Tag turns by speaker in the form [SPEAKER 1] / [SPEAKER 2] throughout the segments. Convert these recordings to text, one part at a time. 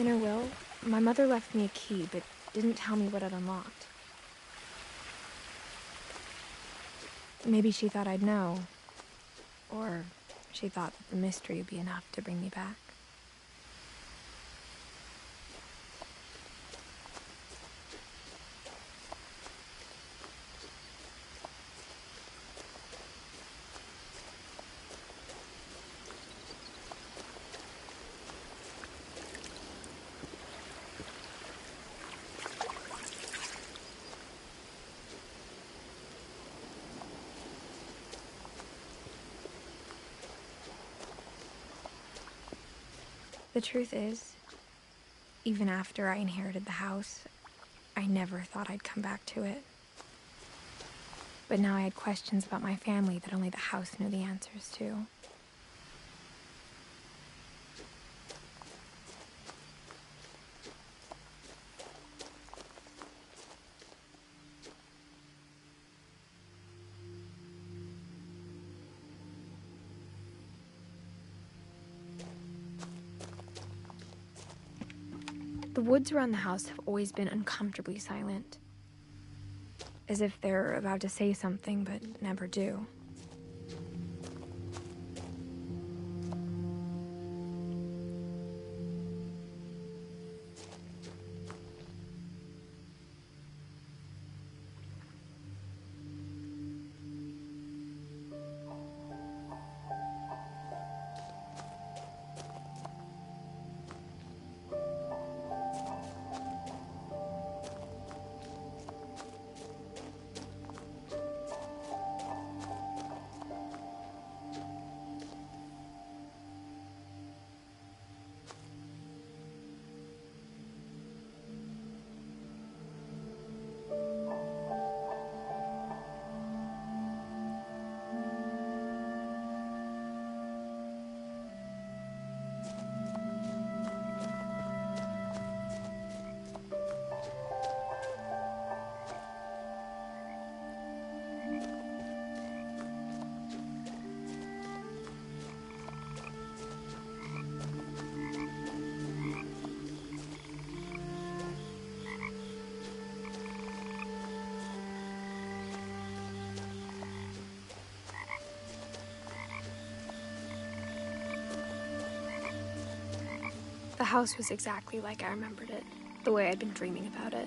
[SPEAKER 1] In her will, my mother left me a key, but didn't tell me what it unlocked. Maybe she thought I'd know. Or she thought that the mystery would be enough to bring me back. The truth is, even after I inherited the house, I never thought I'd come back to it. But now I had questions about my family that only the house knew the answers to. The woods around the house have always been uncomfortably silent, as if they're about to say something but never do. The house was exactly like I remembered it, the way I'd been dreaming about it.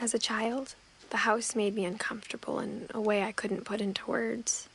[SPEAKER 1] As a child, the house made me uncomfortable in a way I couldn't put into words.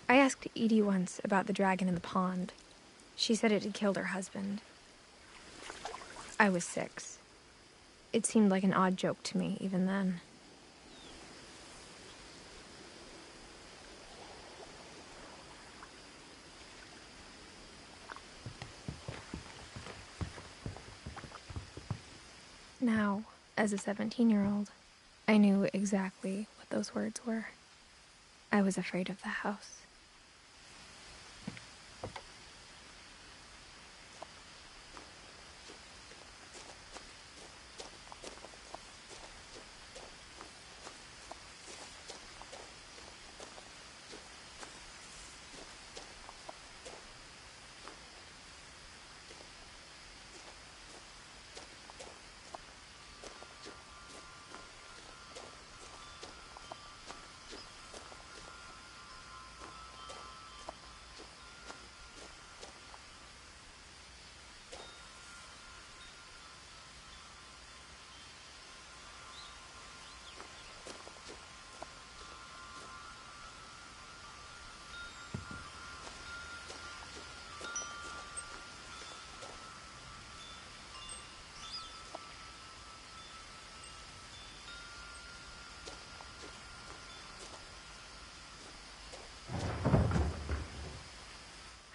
[SPEAKER 1] I asked Edie once about the dragon in the pond. She said it had killed her husband. I was 6. It seemed like an odd joke to me, even then. Now, as a 17-year-old, I knew exactly what those words were. I was afraid of the house.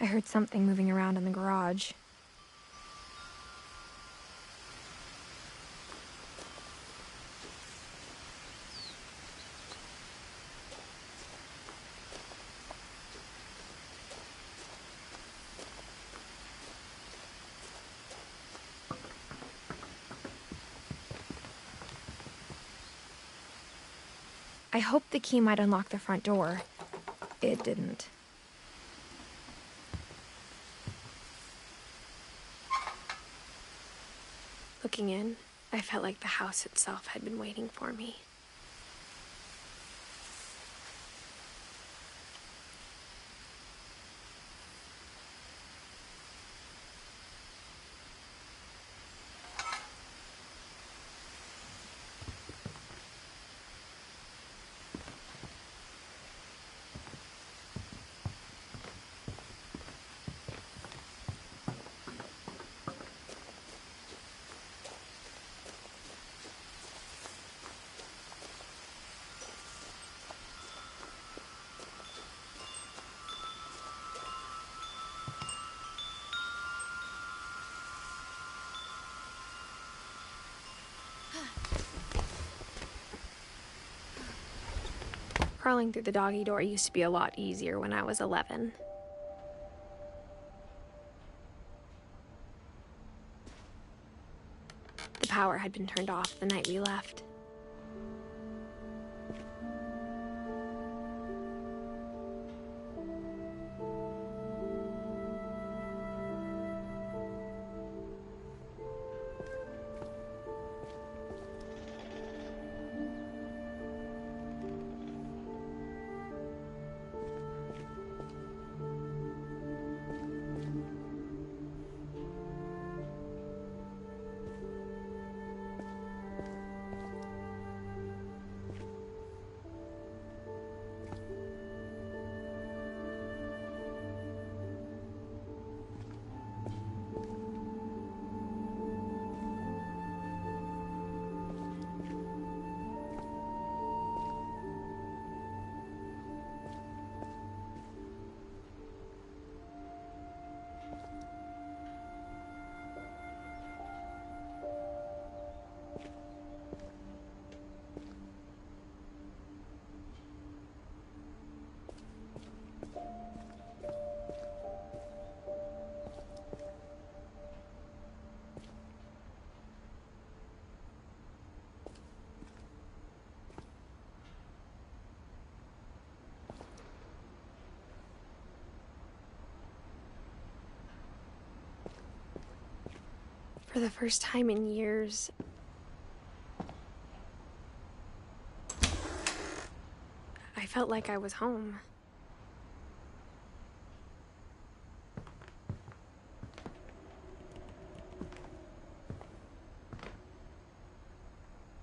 [SPEAKER 1] I heard something moving around in the garage. I hoped the key might unlock the front door. It didn't. Looking in, I felt like the house itself had been waiting for me. Crawling through the doggy door used to be a lot easier when I was 11. The power had been turned off the night we left. For the first time in years, I felt like I was home.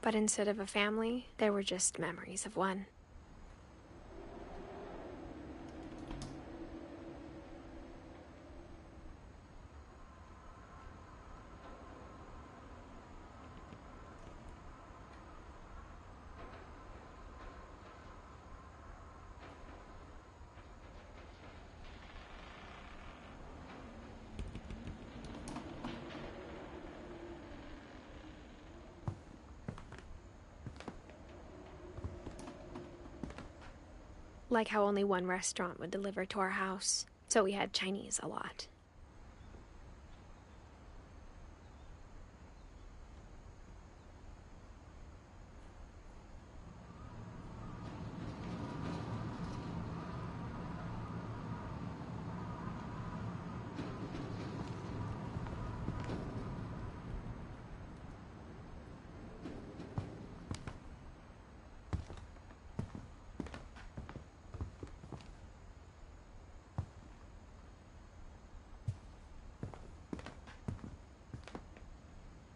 [SPEAKER 1] But instead of a family, there were just memories of one. Like how only one restaurant would deliver to our house, so we had Chinese a lot.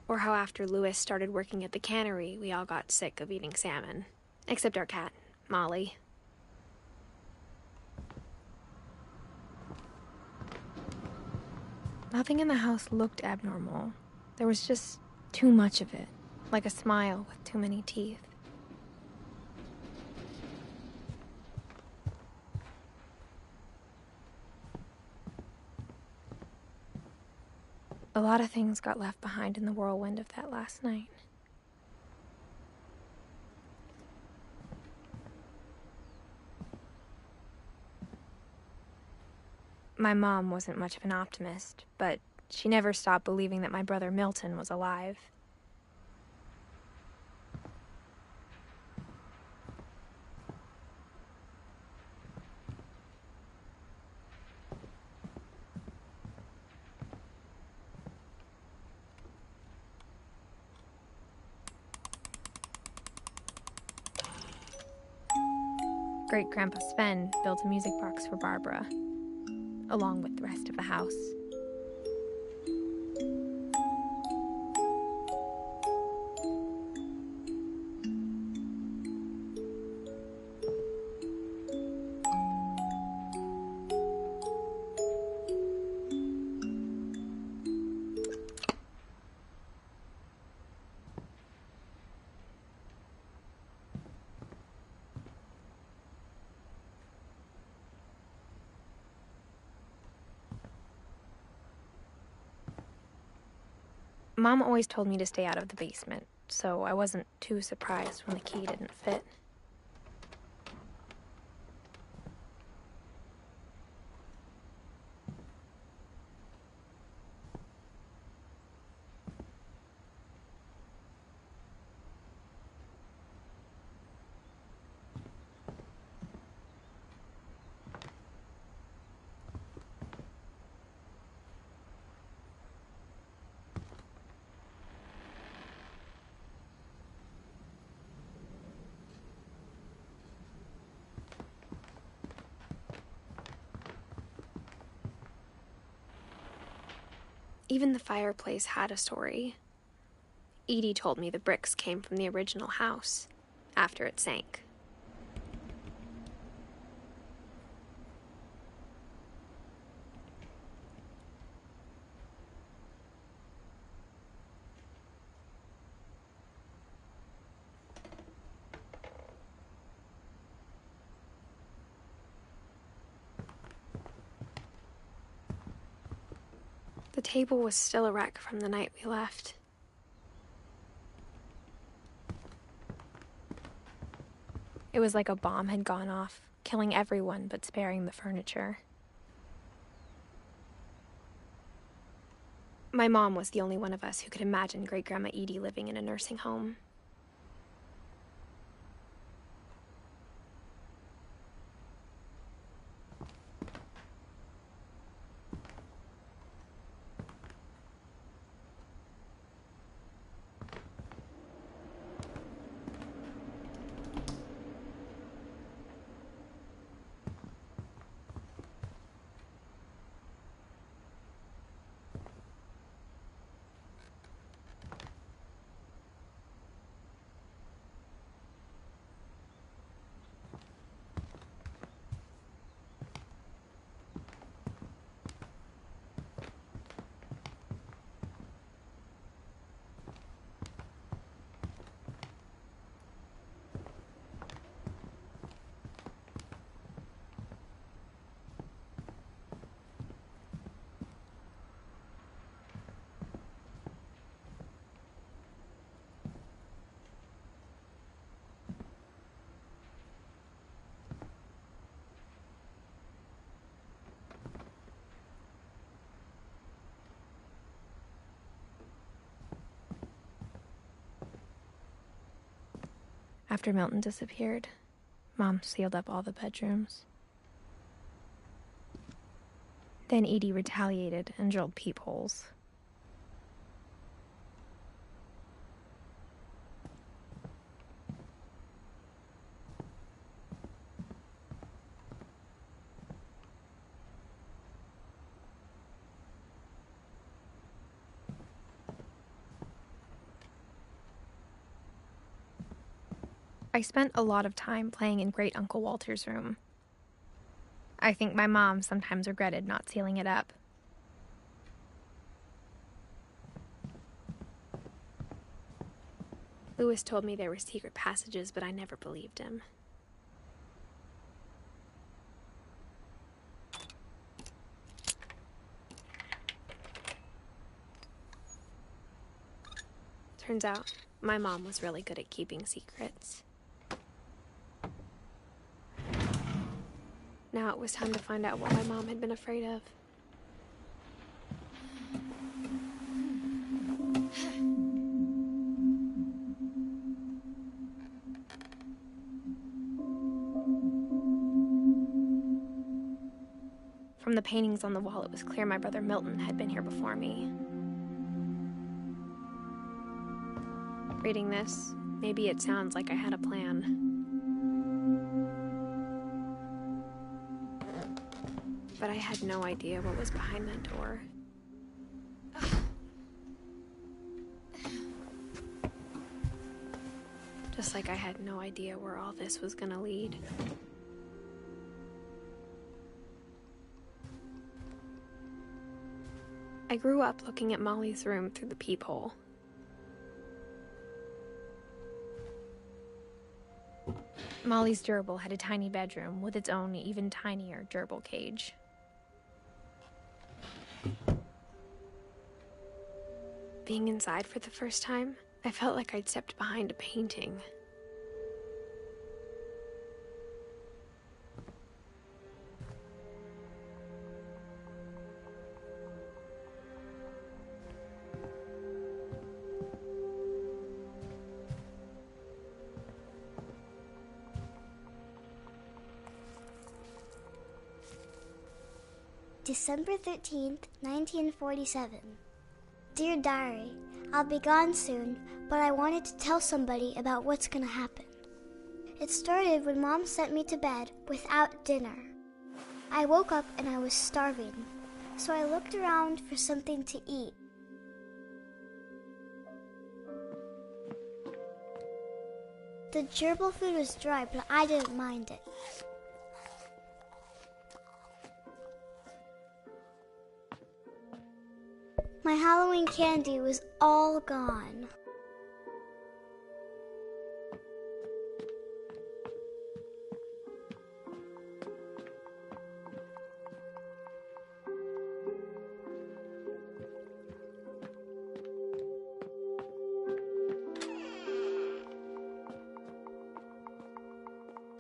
[SPEAKER 1] Or how after Louis started working at the cannery, we all got sick of eating salmon. Except our cat, Molly. Nothing in the house looked abnormal. There was just too much of it, like a smile with too many teeth. A lot of things got left behind in the whirlwind of that last night. My mom wasn't much of an optimist, but she never stopped believing that my brother Milton was alive. Great-Grandpa Sven built a music box for Barbara, along with the rest of the house. Mom always told me to stay out of the basement, so I wasn't too surprised when the key didn't fit. Even the fireplace had a story. Edie told me the bricks came from the original house, after it sank. The table was still a wreck from the night we left. It was like a bomb had gone off, killing everyone but sparing the furniture. My mom was the only one of us who could imagine Great-Grandma Edie living in a nursing home. After Milton disappeared, Mom sealed up all the bedrooms. Then Edie retaliated and drilled peepholes. I spent a lot of time playing in Great Uncle Walter's room. I think my mom sometimes regretted not sealing it up. Louis told me there were secret passages, but I never believed him. Turns out, my mom was really good at keeping secrets. Now it was time to find out what my mom had been afraid of. From the paintings on the wall, it was clear my brother Milton had been here before me. Reading this, maybe it sounds like I had a plan. But I had no idea what was behind that door. Just like I had no idea where all this was gonna lead. I grew up looking at Molly's room through the peephole. Molly's gerbil had a tiny bedroom with its own even tinier gerbil cage. Being inside for the first time, I felt like I'd stepped behind a painting.
[SPEAKER 2] December 13th, 1947. Dear Diary, I'll be gone soon, but I wanted to tell somebody about what's gonna happen. It started when Mom sent me to bed without dinner. I woke up and I was starving, so I looked around for something to eat. The gerbil food was dry, but I didn't mind it. My Halloween candy was all gone.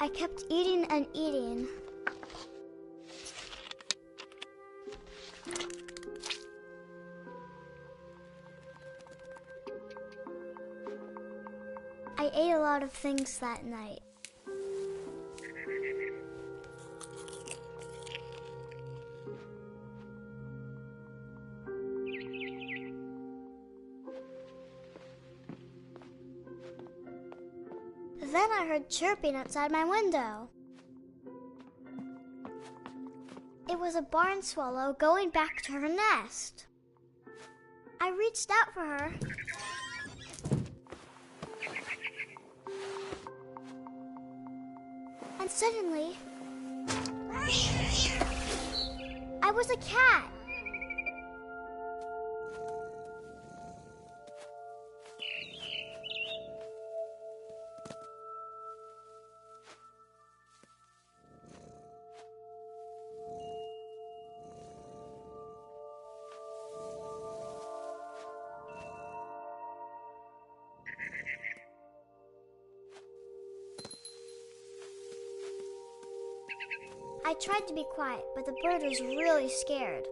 [SPEAKER 2] I kept eating and eating. I ate a lot of things that night. Then I heard chirping outside my window. It was a barn swallow going back to her nest. I reached out for her. And suddenly, I was a cat. I tried to be quiet, but the bird was really scared.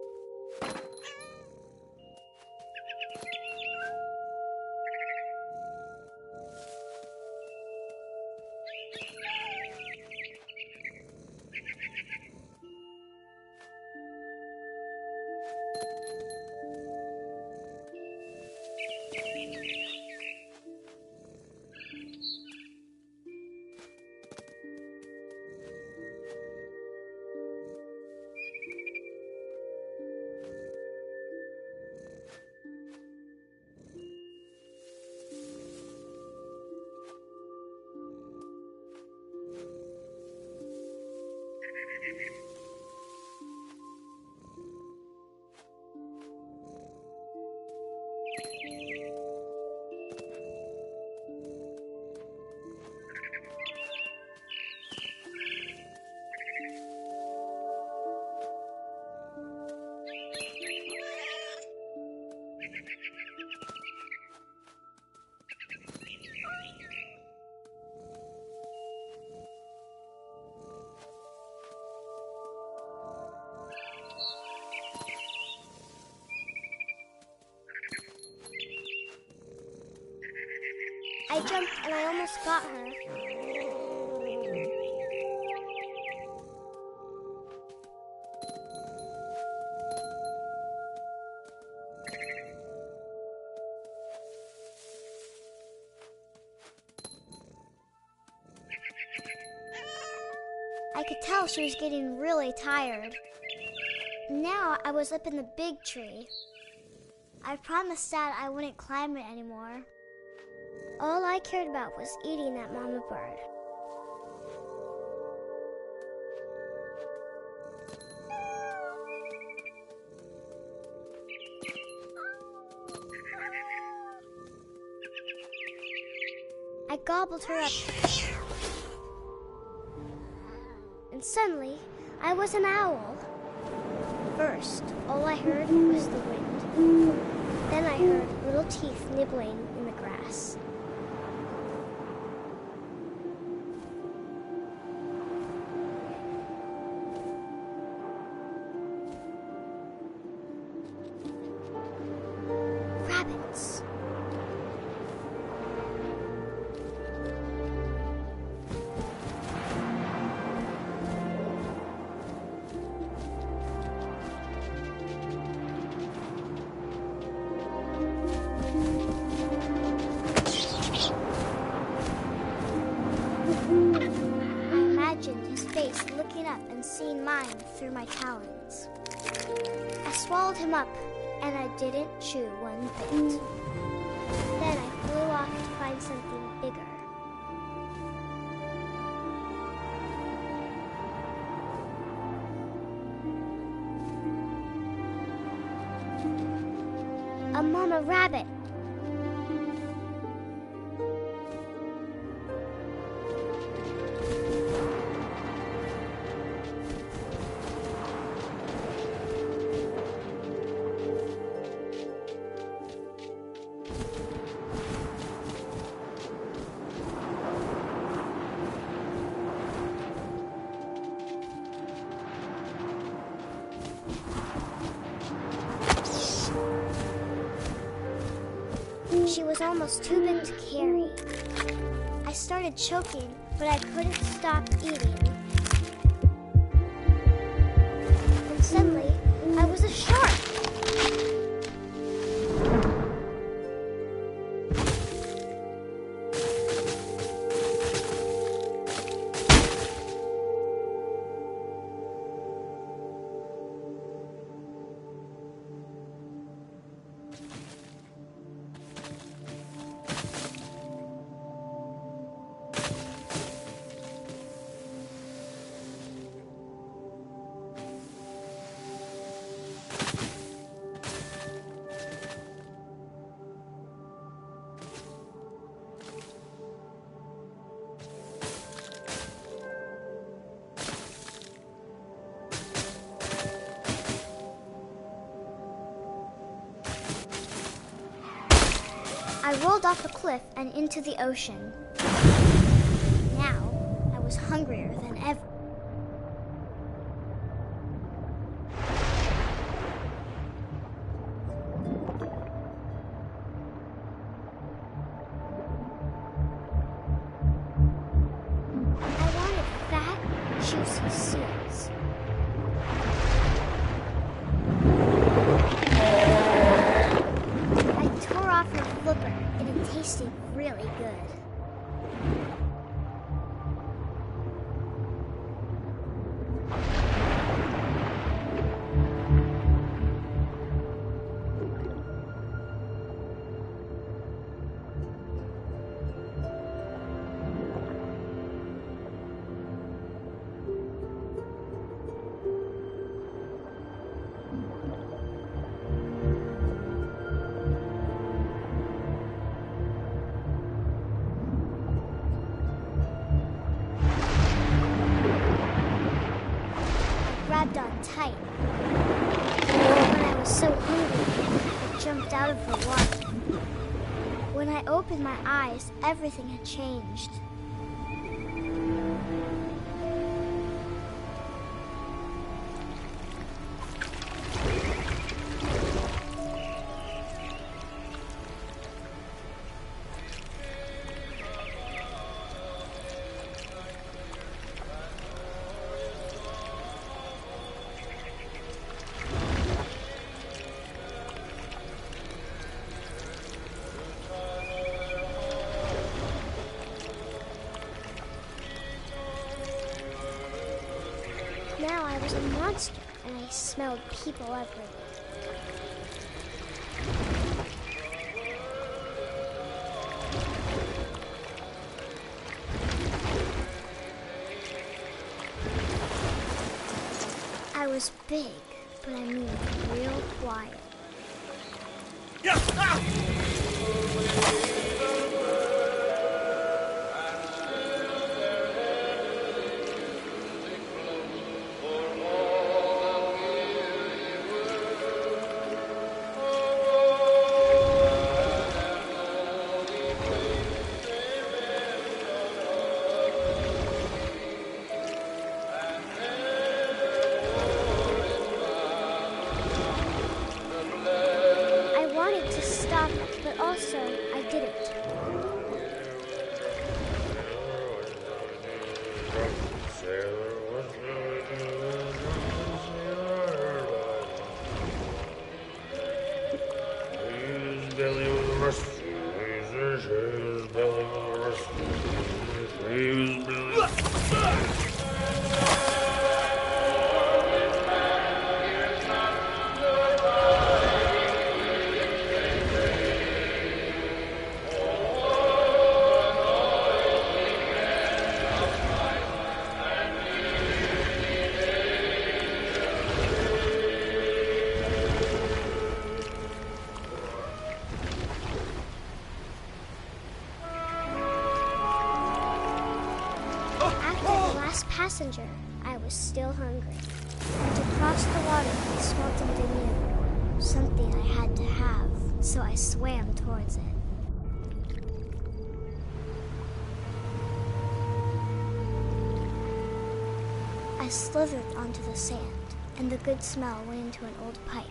[SPEAKER 2] I jumped and I almost got her. I could tell she was getting really tired. Now I was up in the big tree. I promised Dad I wouldn't climb it anymore. All I cared about was eating that mama bird. I gobbled her up. And suddenly, I was an owl. First, all I heard was the wind. Then I heard little teeth nibbling in the grass. Rabbits. Looking up and seeing mine through my talons. I swallowed him up, and I didn't chew one bit. Then I flew off to find something bigger. A mama rabbit. She was almost too big to carry. I started choking, but I couldn't stop eating. And suddenly, I was a shark. I rolled off a cliff and into the ocean. Now, I was hungrier than ever. I wanted fat, juicy seals. I tore off her flipper, and it tasted really good. Grabbed on tight. When I was so hungry, I jumped out of the water. When I opened my eyes, everything had changed. now I was a monster, and I smelled people everywhere. I was big, but I moved real quiet.
[SPEAKER 3] Yeah! Ah!
[SPEAKER 2] I wanted to stop, but also I didn't. Passenger, I was still hungry. And to cross the water, I smelled something new. Something I had to have, so I swam towards it. I slithered onto the sand, and the good smell went into an old pipe.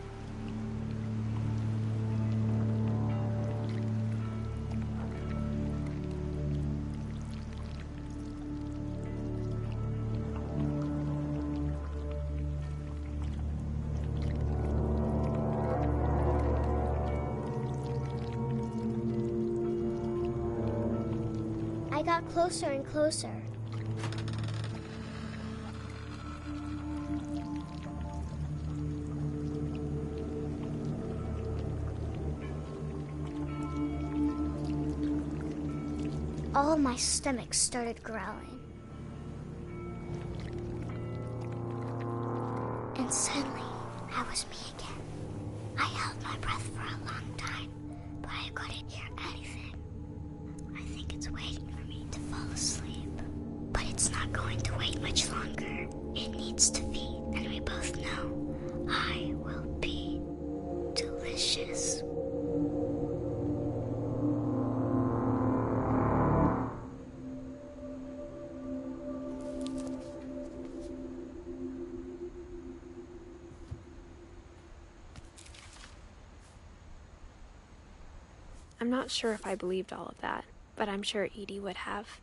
[SPEAKER 2] I got closer and closer. All my stomach started growling. And suddenly, I was me again. I held my breath for a long time, but I couldn't hear anything. I think it's waiting for me to fall asleep. But it's not going to wait much longer. It needs to feed, and we both know I will be delicious.
[SPEAKER 1] I'm not sure if I believed all of that, but I'm sure Edie would have.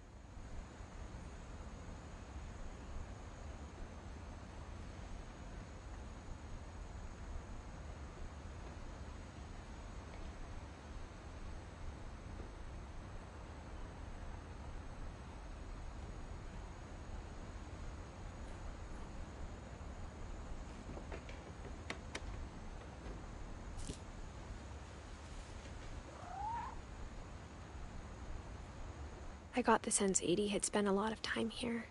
[SPEAKER 1] I got the sense Edie had spent a lot of time here,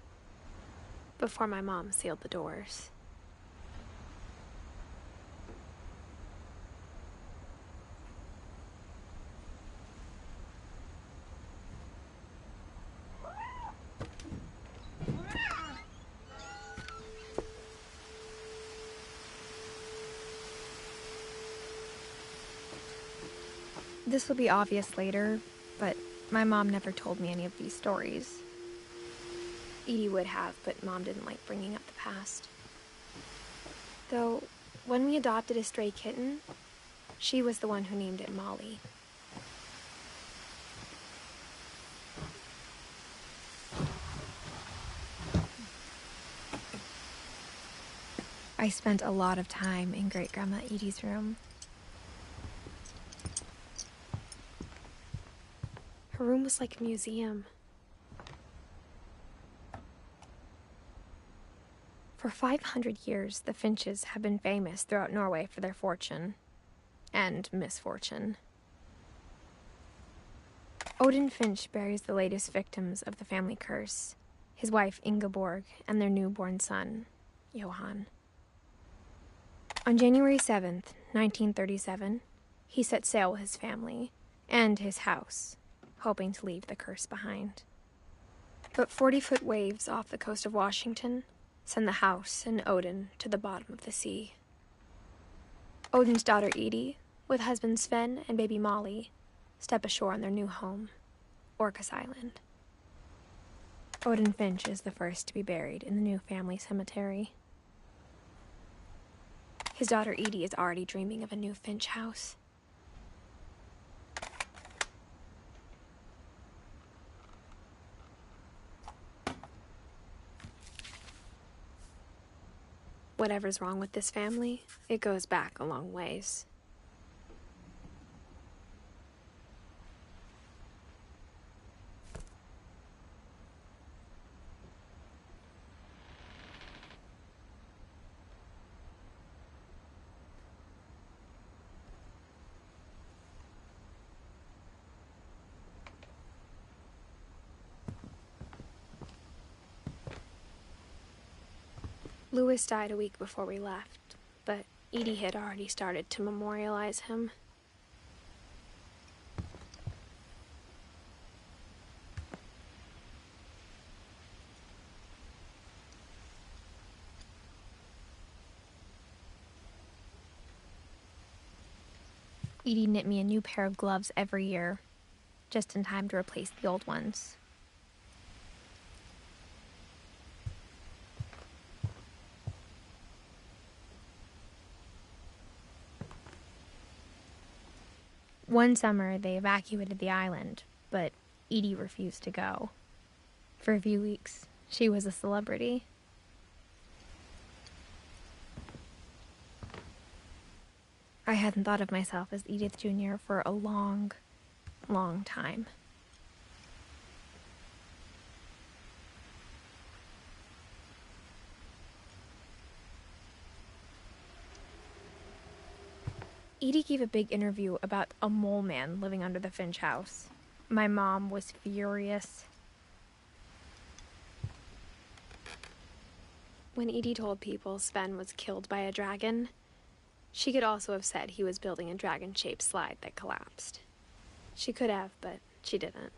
[SPEAKER 1] before my mom sealed the doors. This will be obvious later, but my mom never told me any of these stories. Edie would have, but Mom didn't like bringing up the past. Though, when we adopted a stray kitten, she was the one who named it Molly. I spent a lot of time in Great-Grandma Edie's room. Her room was like a museum. For 500 years, the Finches have been famous throughout Norway for their fortune and misfortune. Odin Finch buries the latest victims of the family curse, his wife Ingeborg and their newborn son, Johan. On January 7th, 1937, he set sail with his family and his house, hoping to leave the curse behind. But 40-foot waves off the coast of Washington send the house and Odin to the bottom of the sea. Odin's daughter Edie, with husband Sven and baby Molly, step ashore on their new home, Orcas Island. Odin Finch is the first to be buried in the new family cemetery. His daughter Edie is already dreaming of a new Finch house. Whatever's wrong with this family, it goes back a long ways. Louis died a week before we left, but Edie had already started to memorialize him. Edie knit me a new pair of gloves every year, just in time to replace the old ones. One summer, they evacuated the island, but Edie refused to go. For a few weeks, she was a celebrity. I hadn't thought of myself as Edith Jr. for a long, long time. Edie gave a big interview about a mole man living under the Finch house. My mom was furious. When Edie told people Sven was killed by a dragon, she could also have said he was building a dragon-shaped slide that collapsed. She could have, but she didn't.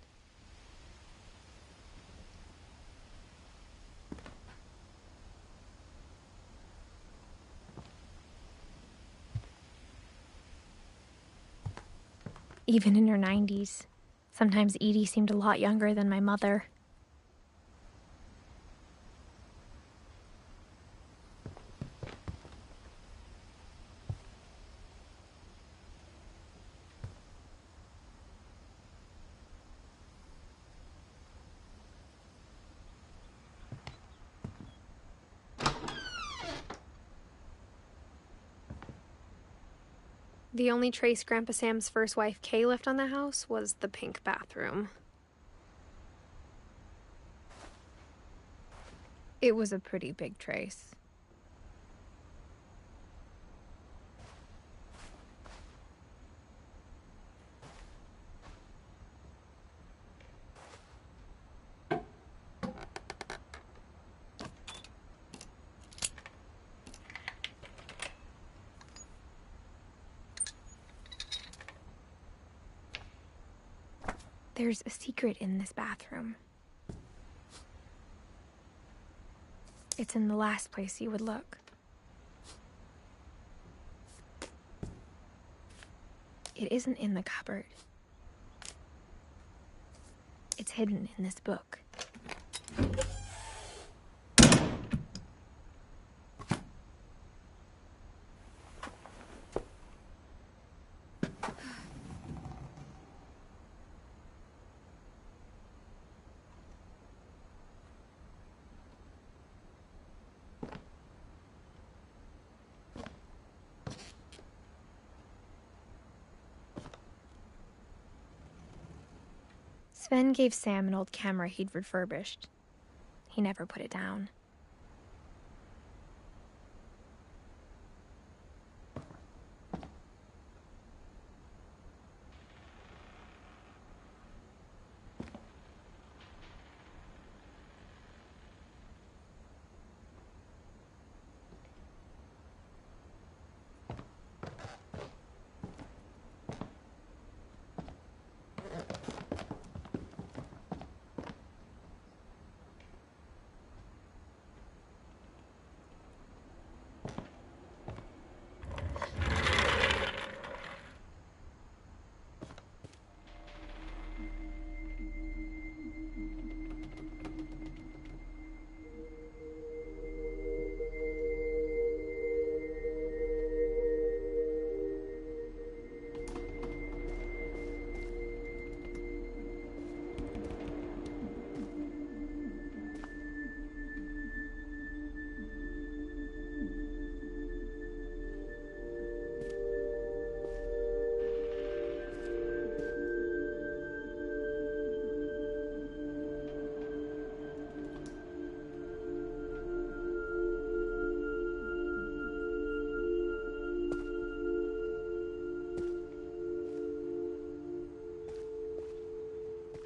[SPEAKER 1] Even in her 90s, sometimes Edie seemed a lot younger than my mother. The only trace Grandpa Sam's first wife, Kay, left on the house was the pink bathroom. It was a pretty big trace. There's a secret in this bathroom. It's in the last place you would look. It isn't in the cupboard. It's hidden in this book. Sven gave Sam an old camera he'd refurbished. He never put it down.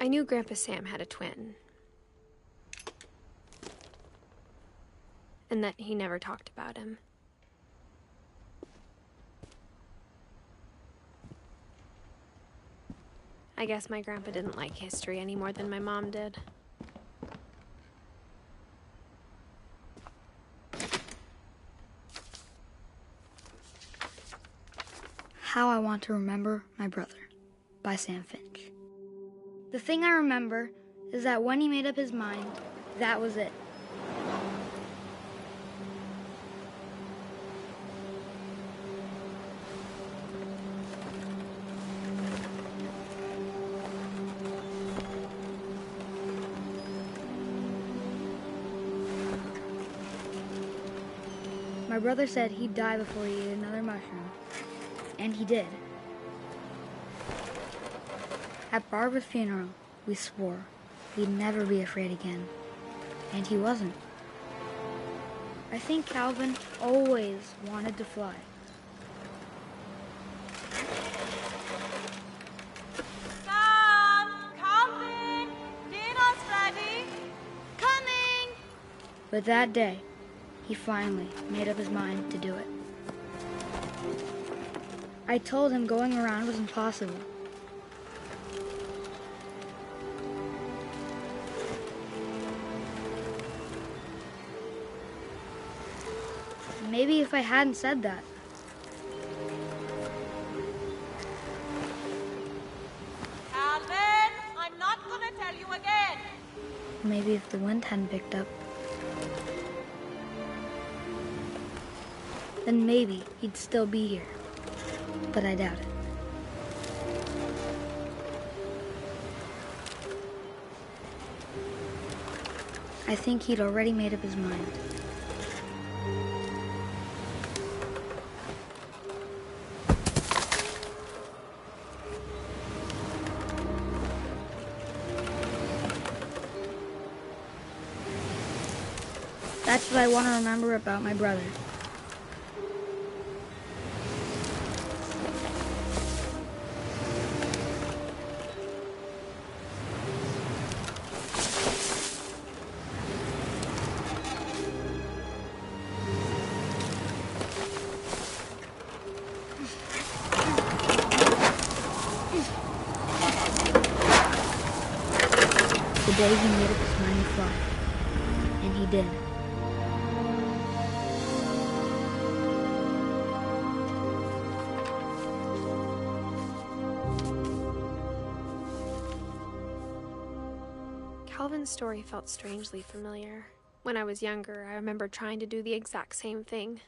[SPEAKER 1] I knew Grandpa Sam had a twin. And that he never talked about him. I guess my grandpa didn't like history any more than my mom did.
[SPEAKER 4] How I Want to Remember My Brother by Sam Finch. The thing I remember is that when he made up his mind, that was it. My brother said he'd die before he ate another mushroom, and he did. At Barbara's funeral, we swore we'd never be afraid again, and he wasn't. I think Calvin always wanted to fly.
[SPEAKER 5] Sam! Calvin! Dinner's ready! Coming!
[SPEAKER 4] But that day, he finally made up his mind to do it. I told him going around was impossible. Maybe if I hadn't said that.
[SPEAKER 5] Calvin! I'm not gonna tell you again!
[SPEAKER 4] Maybe if the wind hadn't picked up. Then maybe he'd still be here. But I doubt it. I think he'd already made up his mind. That's what I want to remember about my brother. The day he made up his mind to fly. And he did.
[SPEAKER 1] Calvin's story felt strangely familiar. When I was younger, I remember trying to do the exact same thing.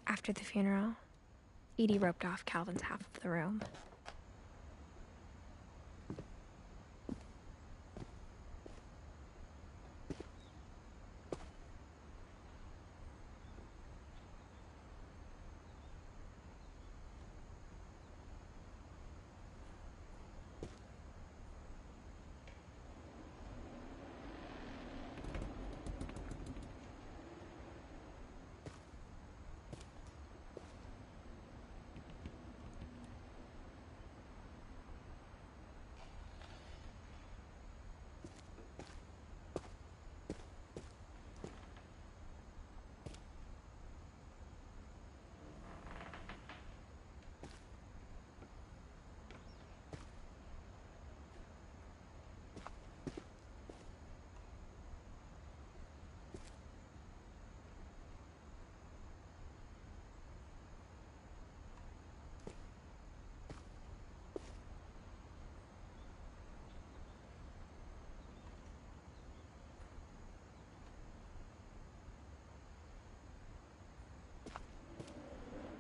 [SPEAKER 1] After the funeral, Edie roped off Calvin's half of the room.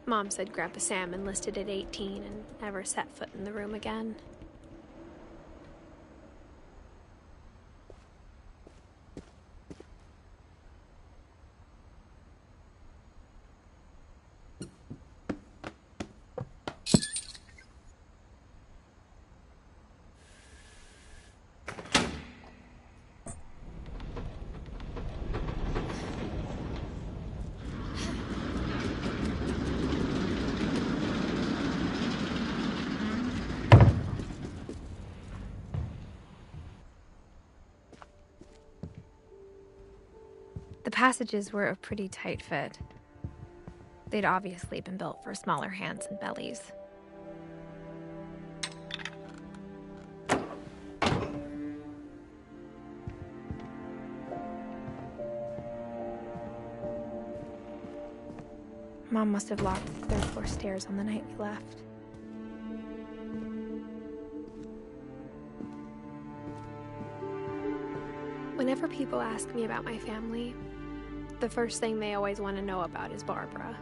[SPEAKER 1] Mom said Grandpa Sam enlisted at 18 and never set foot in the room again. The passages were a pretty tight fit. They'd obviously been built for smaller hands and bellies. Mom must have locked the third floor stairs on the night we left. Whenever people ask me about my family, the first thing they always want to know about is Barbara.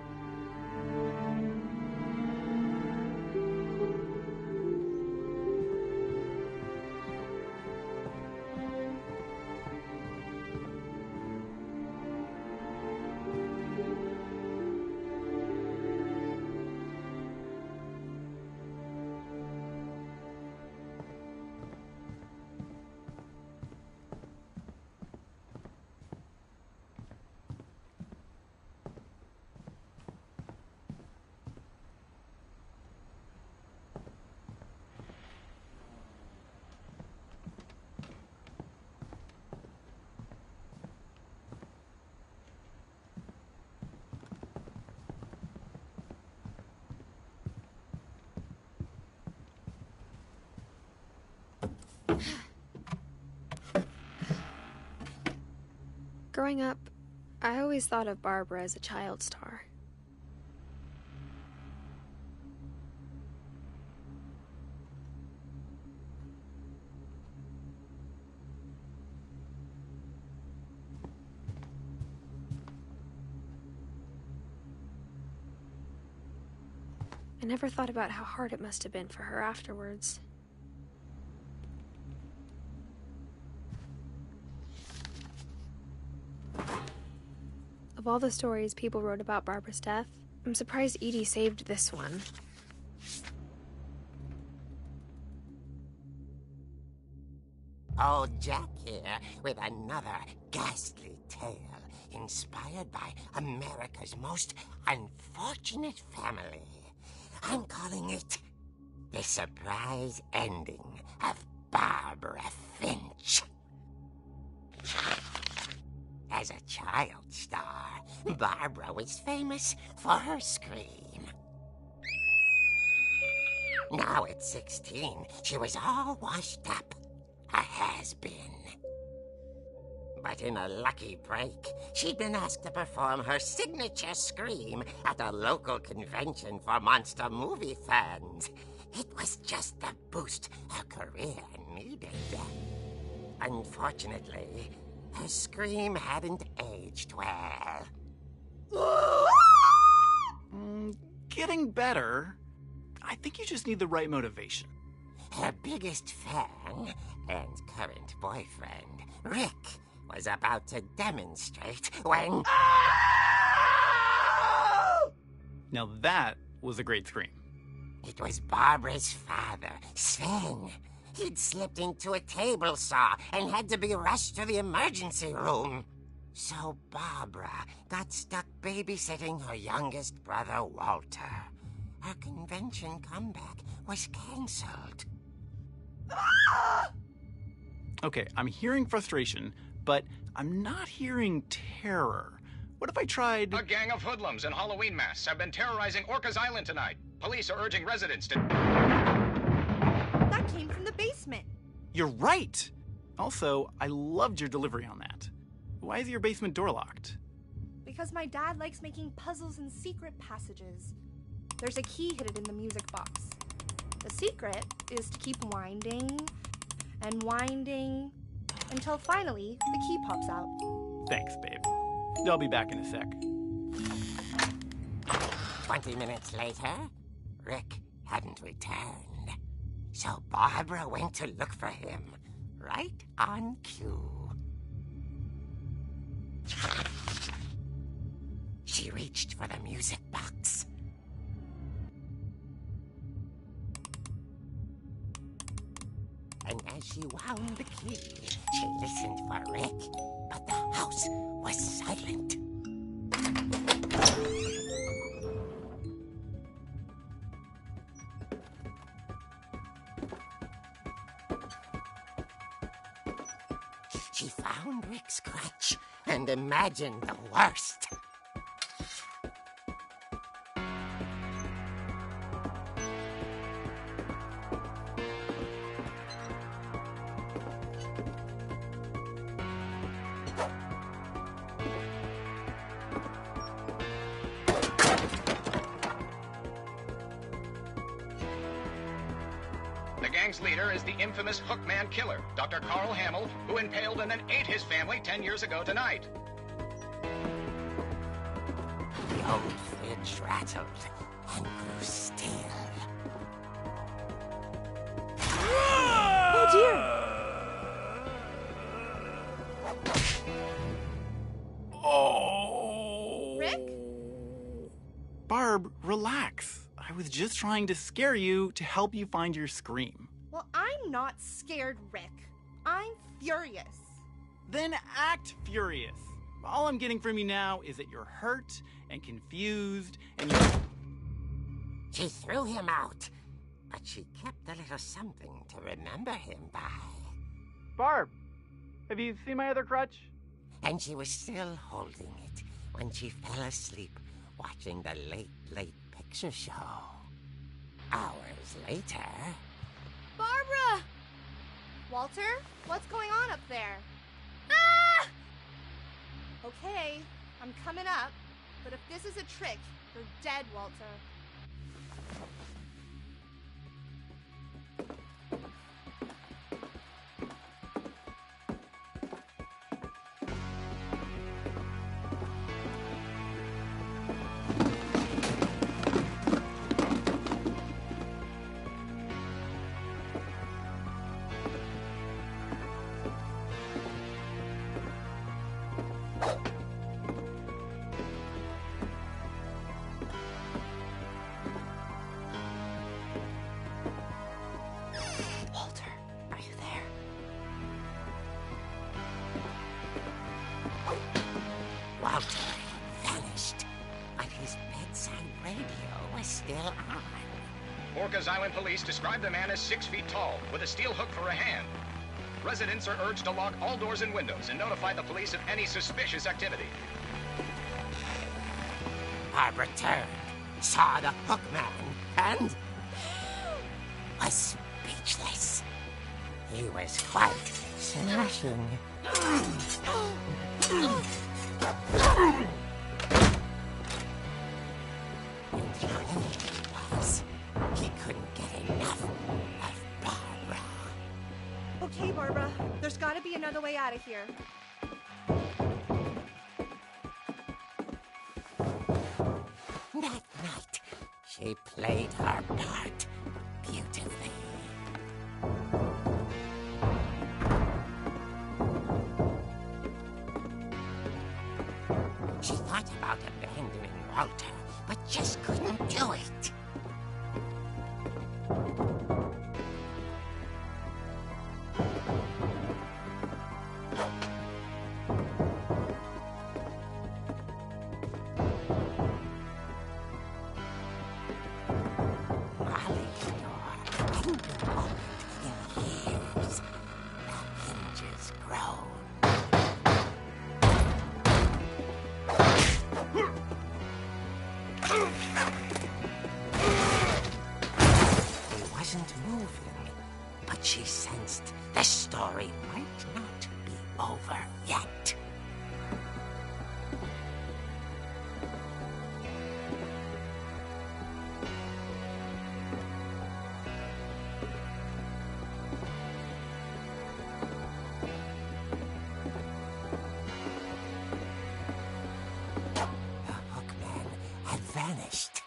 [SPEAKER 1] Growing up, I always thought of Barbara as a child star. I never thought about how hard it must have been for her afterwards. Of all the stories people wrote about Barbara's death, I'm surprised Edie saved this one.
[SPEAKER 6] Old Jack here with another ghastly tale inspired by America's most unfortunate family. I'm calling it The Surprise Ending of Barbara Finch. As a child star, Barbara was famous for her scream. Now at 16, she was all washed up, a has-been. But in a lucky break, she'd been asked to perform her signature scream at a local convention for monster movie fans. It was just the boost her career needed. Unfortunately, her scream hadn't aged well.
[SPEAKER 3] Getting better. I think you just need the right motivation.
[SPEAKER 6] Her biggest fan and current boyfriend, Rick, was about to demonstrate when...
[SPEAKER 3] Now that was a great scream.
[SPEAKER 6] It was Barbara's father, Sven. He'd slipped into a table saw and had to be rushed to the emergency room. So Barbara got stuck babysitting her youngest brother, Walter. Her convention comeback was canceled.
[SPEAKER 3] Okay, I'm hearing frustration, but I'm not hearing terror. What if I tried...
[SPEAKER 7] A gang of hoodlums in Halloween masks have been terrorizing Orcas Island tonight. Police are urging residents to...
[SPEAKER 5] That came from the basement.
[SPEAKER 3] You're right! Also, I loved your delivery on that. Why is your basement door locked?
[SPEAKER 5] Because my dad likes making puzzles and secret passages. There's a key hidden in the music box. The secret is to keep winding and winding until finally the key pops out.
[SPEAKER 3] Thanks, babe. I'll be back in a sec.
[SPEAKER 6] 20 minutes later, Rick hadn't returned. So Barbara went to look for him, right on cue. She reached for the music box. And as she wound the key, she listened for Rick, but the house was silent. She found Rick's crutch and imagined the worst.
[SPEAKER 7] The gang's leader is the infamous Hookman killer, Dr. Carl Hamill, who impaled and then ate his family 10 years ago tonight.
[SPEAKER 6] The old fridge rattled and grew still.
[SPEAKER 5] Oh dear!
[SPEAKER 3] Oh!
[SPEAKER 5] Rick?
[SPEAKER 3] Barb, relax. I was just trying to scare you to help you find your scream.
[SPEAKER 5] Well, I'm not scared, Rick. I'm furious.
[SPEAKER 3] Then act furious. All I'm getting from you now is that you're hurt and confused and you're...
[SPEAKER 6] She threw him out, but she kept a little something to remember him by.
[SPEAKER 3] Barb, have you seen my other crutch?
[SPEAKER 6] And she was still holding it when she fell asleep watching the late picture show. Hours later...
[SPEAKER 5] Barbara! Walter, what's going on up there? Ah! Okay, I'm coming up, but if this is a trick, you're dead, Walter.
[SPEAKER 1] Walter, are you there?
[SPEAKER 6] Walter vanished, but his bedside radio was still on.
[SPEAKER 7] Orcas Island police describe the man as 6 feet tall, with a steel hook for a hand. Residents are urged to lock all doors and windows and notify the police of any suspicious activity.
[SPEAKER 6] Barbara turned, saw the hook man, and was speechless. He was quite smashing. And whoever he was, he couldn't get enough of Barbara.
[SPEAKER 5] Okay, Barbara, there's gotta be another way out of here.
[SPEAKER 6] That night, she played her part beautifully. She thought about abandoning Walter, but just couldn't do it. Molly's door hadn't been opened in years. The hinges groaned. He wasn't moving, but she sensed the story might not be over yet. The hookman had vanished,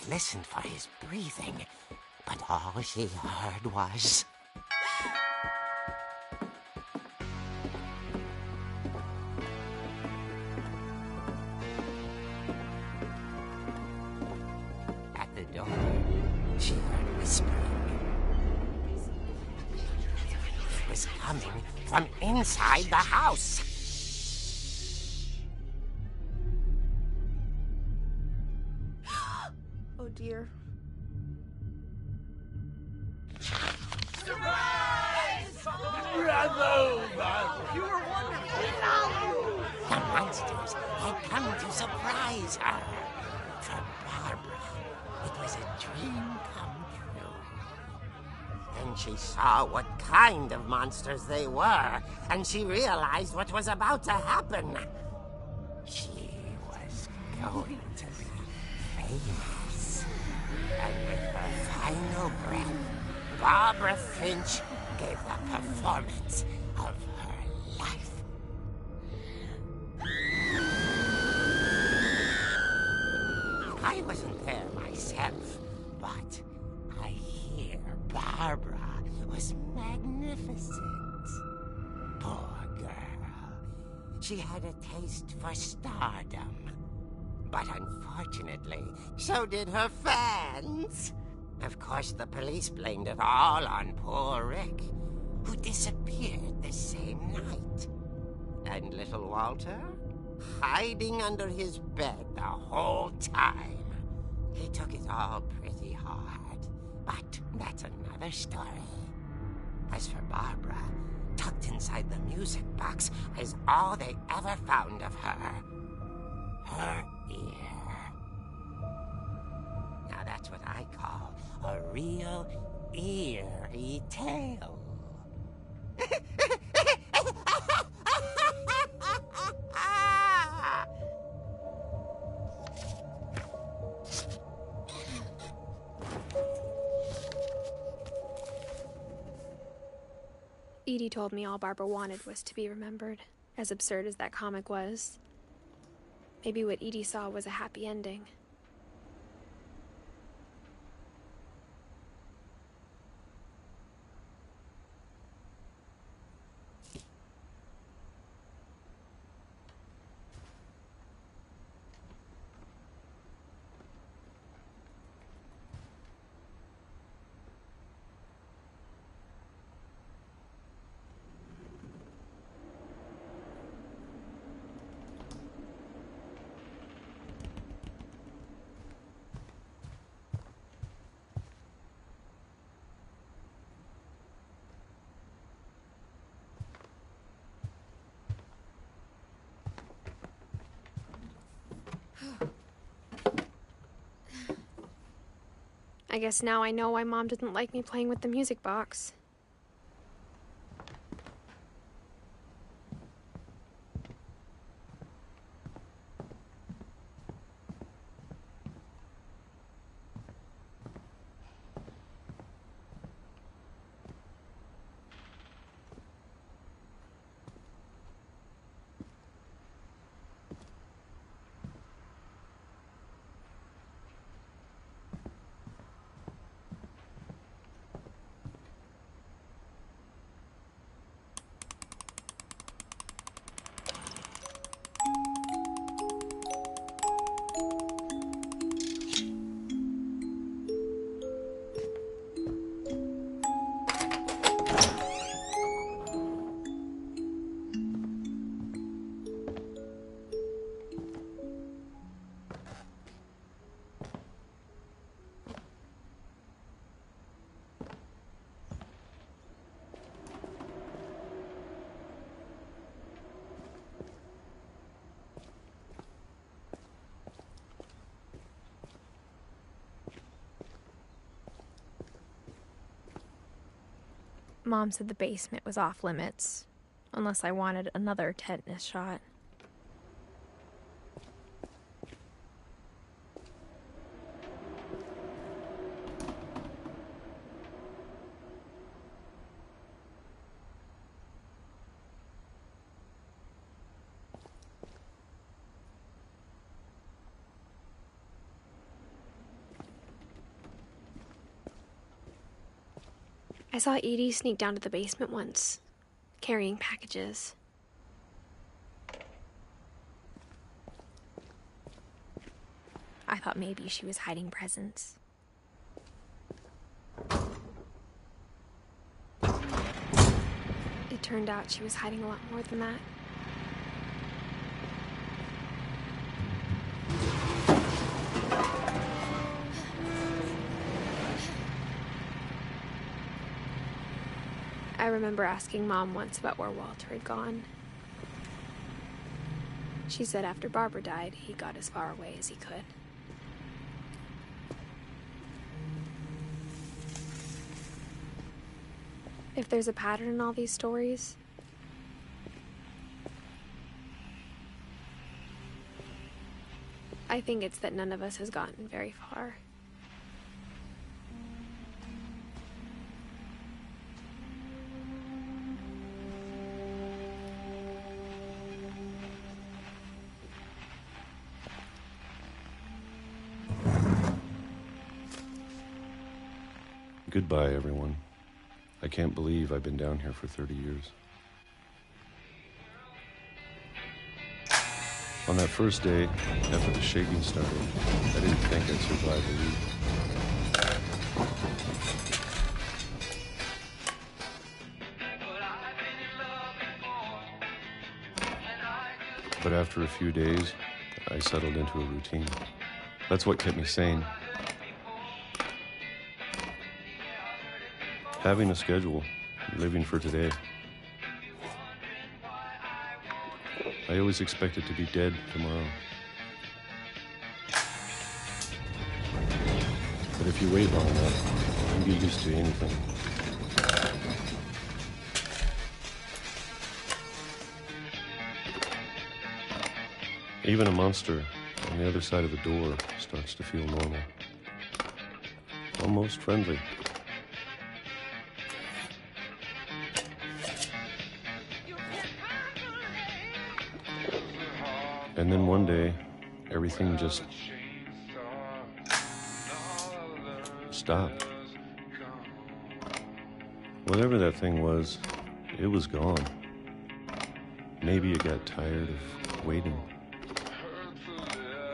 [SPEAKER 6] listened for his breathing, but all she heard was... At the door, she heard whispering. It was coming from inside the house.
[SPEAKER 5] Oh dear.
[SPEAKER 6] The monsters had come to surprise her. For Barbara, it was a dream come true. Then she saw what kind of monsters they were, and she realized what was about to happen. She was going to be famous. And with her final breath, Barbara Finch gave the performance of her life. I wasn't there myself, but I hear Barbara was magnificent. Poor girl. She had a taste for stardom. But unfortunately, so did her fans. Of course, the police blamed it all on poor Rick, who disappeared the same night. And little Walter? Hiding under his bed the whole time. He took it all pretty hard, but that's another story. As for Barbara, tucked inside the music box is all they ever found of her. Her ear. Now that's what I call a real eerie tale.
[SPEAKER 1] Edie told me all Barbara wanted was to be remembered, as absurd as that comic was. Maybe what Edie saw was a happy ending. I guess now I know why Mom didn't like me playing with the music box. Mom said the basement was off limits, unless I wanted another tetanus shot.
[SPEAKER 8] I saw Edie sneak down to the basement once, carrying packages.
[SPEAKER 1] I thought maybe she was hiding presents.
[SPEAKER 8] It turned out she was hiding a lot more than that. I remember asking Mom once about where Walter had gone. She said after Barbara died, he got as far away as he could. If there's a pattern in all these stories, I think it's that none of us has gotten very far.
[SPEAKER 9] Goodbye, everyone. I can't believe I've been down here for 30 years. On that first day, after the shaking started, I didn't think I'd survive a week. But after a few days, I settled into a routine. That's what kept me sane. Having a schedule, living for today. I always expected to be dead tomorrow. But if you wait long enough, you can get used to anything. Even a monster on the other side of the door starts to feel normal. Almost friendly. And then one day, everything just stopped. Whatever that thing was, it was gone. Maybe it got tired of waiting.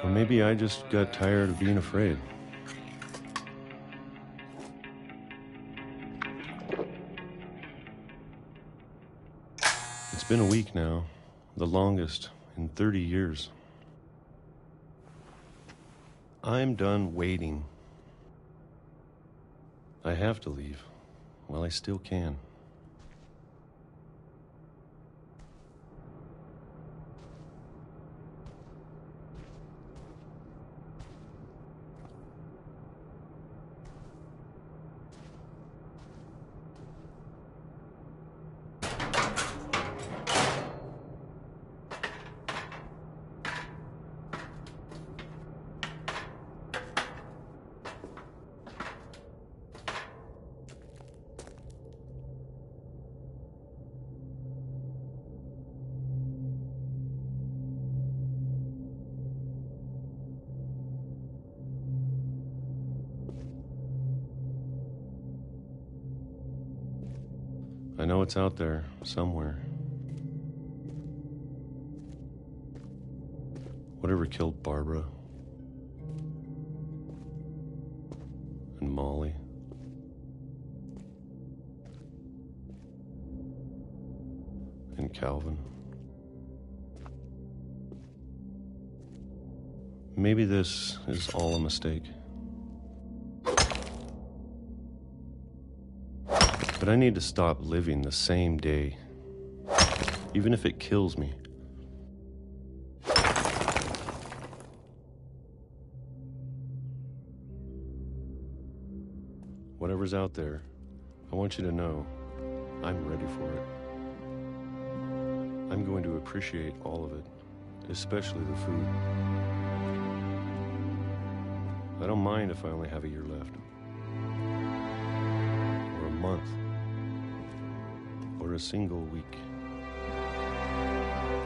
[SPEAKER 9] Or maybe I just got tired of being afraid. It's been a week now, the longest in 30 years. I'm done waiting. I have to leave while I still can. I know it's out there, somewhere. Whatever killed Barbara and Molly and Calvin. Maybe this is all a mistake. But I need to stop living the same day, even if it kills me. Whatever's out there, I want you to know I'm ready for it. I'm going to appreciate all of it, especially the food. I don't mind if I only have a year left, or a month, or a single week.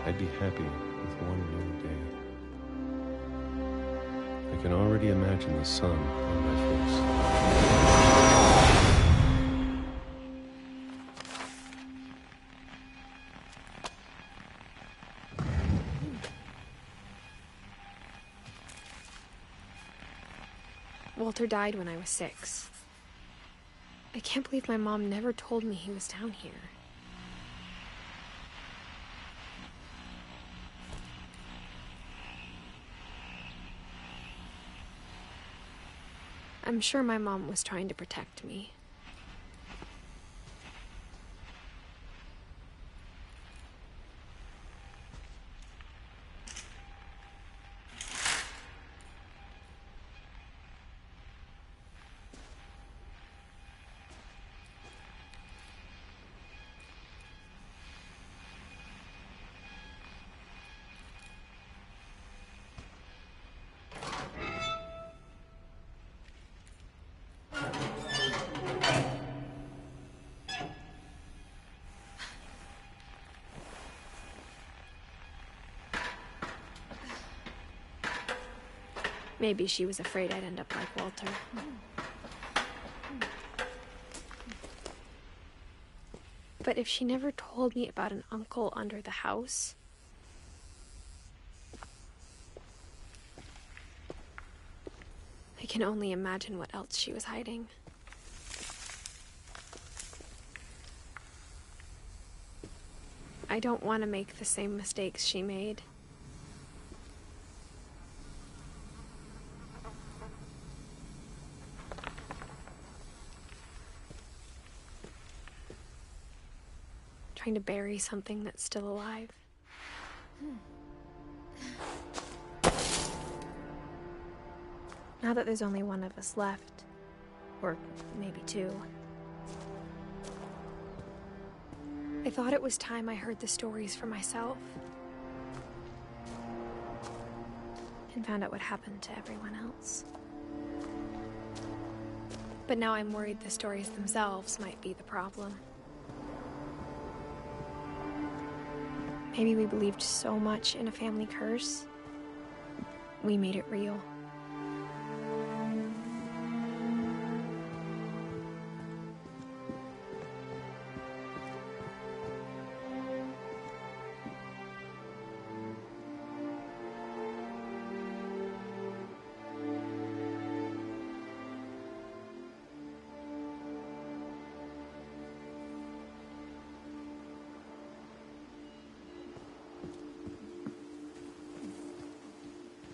[SPEAKER 9] I'd be happy with one new day. I can already imagine the sun on my face.
[SPEAKER 8] Walter died when I was 6. I can't believe my mom never told me he was down here. I'm sure my mom was trying to protect me. Maybe she was afraid I'd end up like Walter. But if she never told me about an uncle under the house, I can only imagine what else she was hiding. I don't want to make the same mistakes she made. Trying to bury something that's still alive. Now that there's only one of us left, or maybe 2, I thought it was time I heard the stories for myself and found out what happened to everyone else. But now I'm worried the stories themselves might be the problem. Maybe we believed so much in a family curse, we made it real.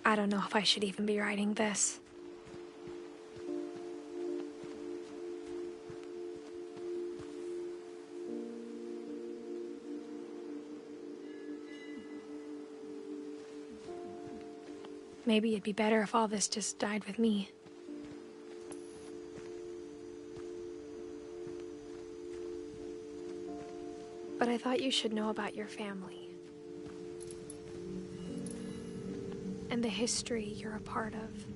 [SPEAKER 8] I don't know if I should even be writing this. Maybe it'd be better if all this just died with me. But I thought you should know about your family. And the history you're a part of.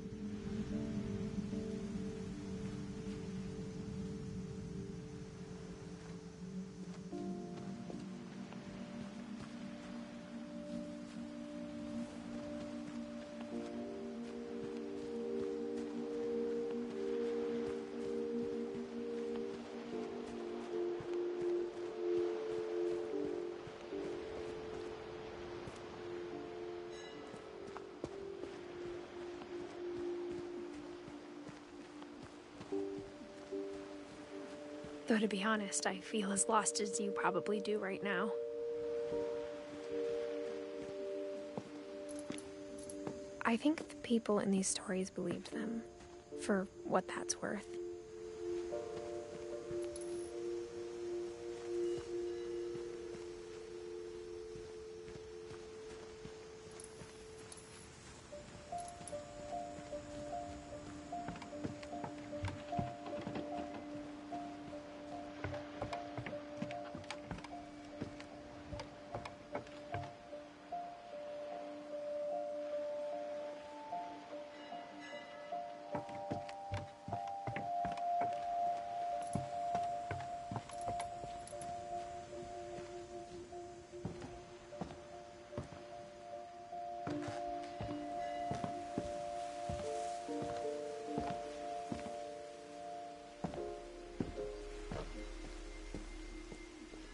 [SPEAKER 8] Though to be honest, I feel as lost as you probably do right now. I think the people in these stories believed them, for what that's worth.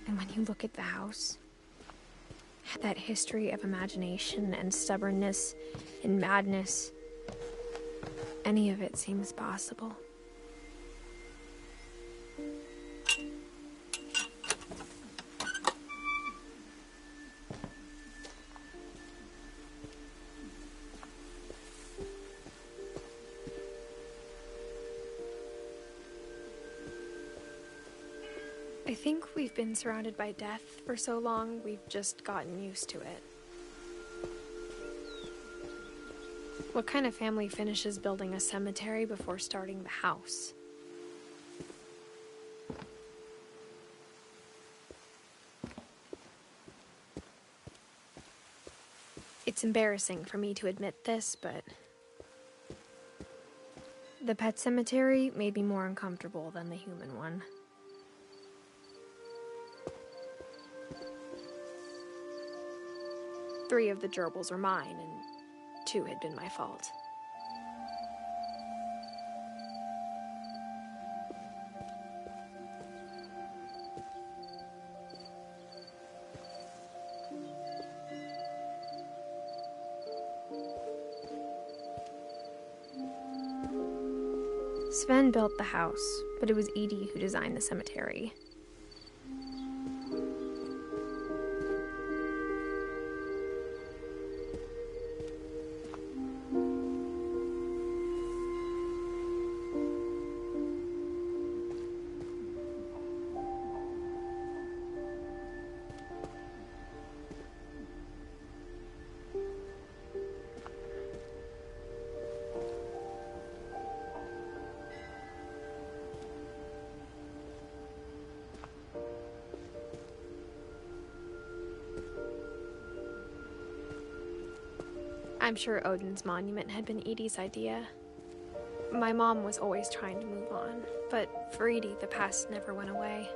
[SPEAKER 8] And when you look at the house, that history of imagination and stubbornness and madness,
[SPEAKER 1] Any of it seems possible. I think we've been surrounded by death for so long, we've just gotten used to it. What kind of family finishes building a cemetery before starting the house? It's embarrassing for me to admit this, but the pet cemetery made me more uncomfortable than the human one. Three of the gerbils were mine, and 2 had been my fault. Sven built the house, but it was Edie who designed the cemetery. I'm sure Odin's monument had been Edie's idea. My mom was always trying to move on, but for Edie, the past never went away.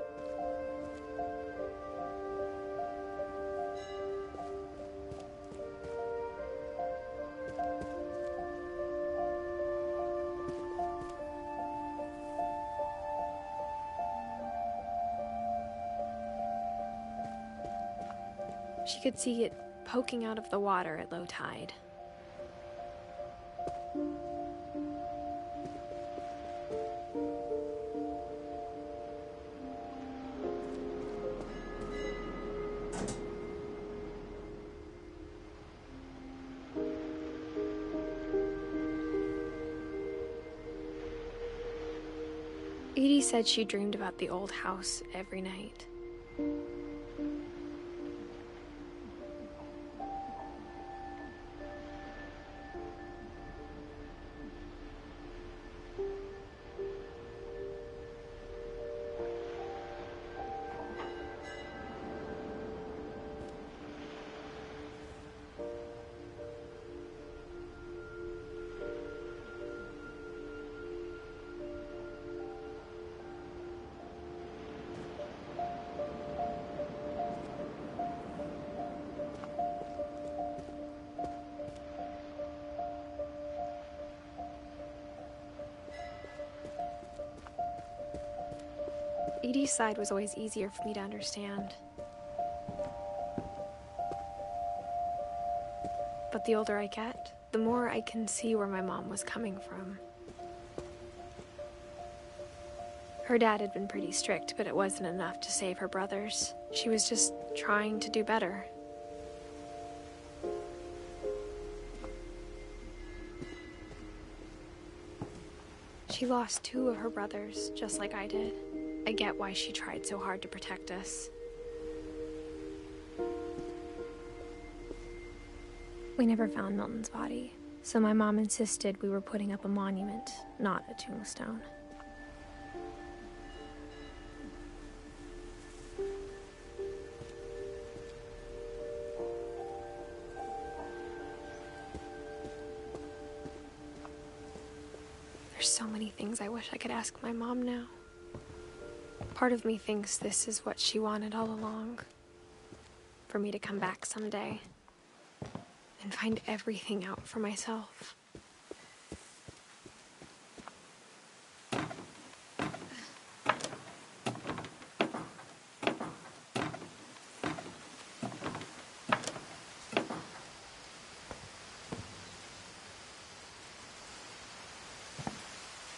[SPEAKER 1] She could see it poking out of the water at low tide. Edie said she dreamed about the old house every night. Edie's side was always easier for me to understand. But the older I get, the more I can see where my mom was coming from. Her dad had been pretty strict, but it wasn't enough to save her brothers. She was just trying to do better. She lost 2 of her brothers, just like I did. I get why she tried so hard to protect us. We never found Milton's body, so my mom insisted we were putting up a monument, not a tombstone. There's so many things I wish I could ask my mom now. Part of me thinks this is what she wanted all along. For me to come back someday and find everything out for myself.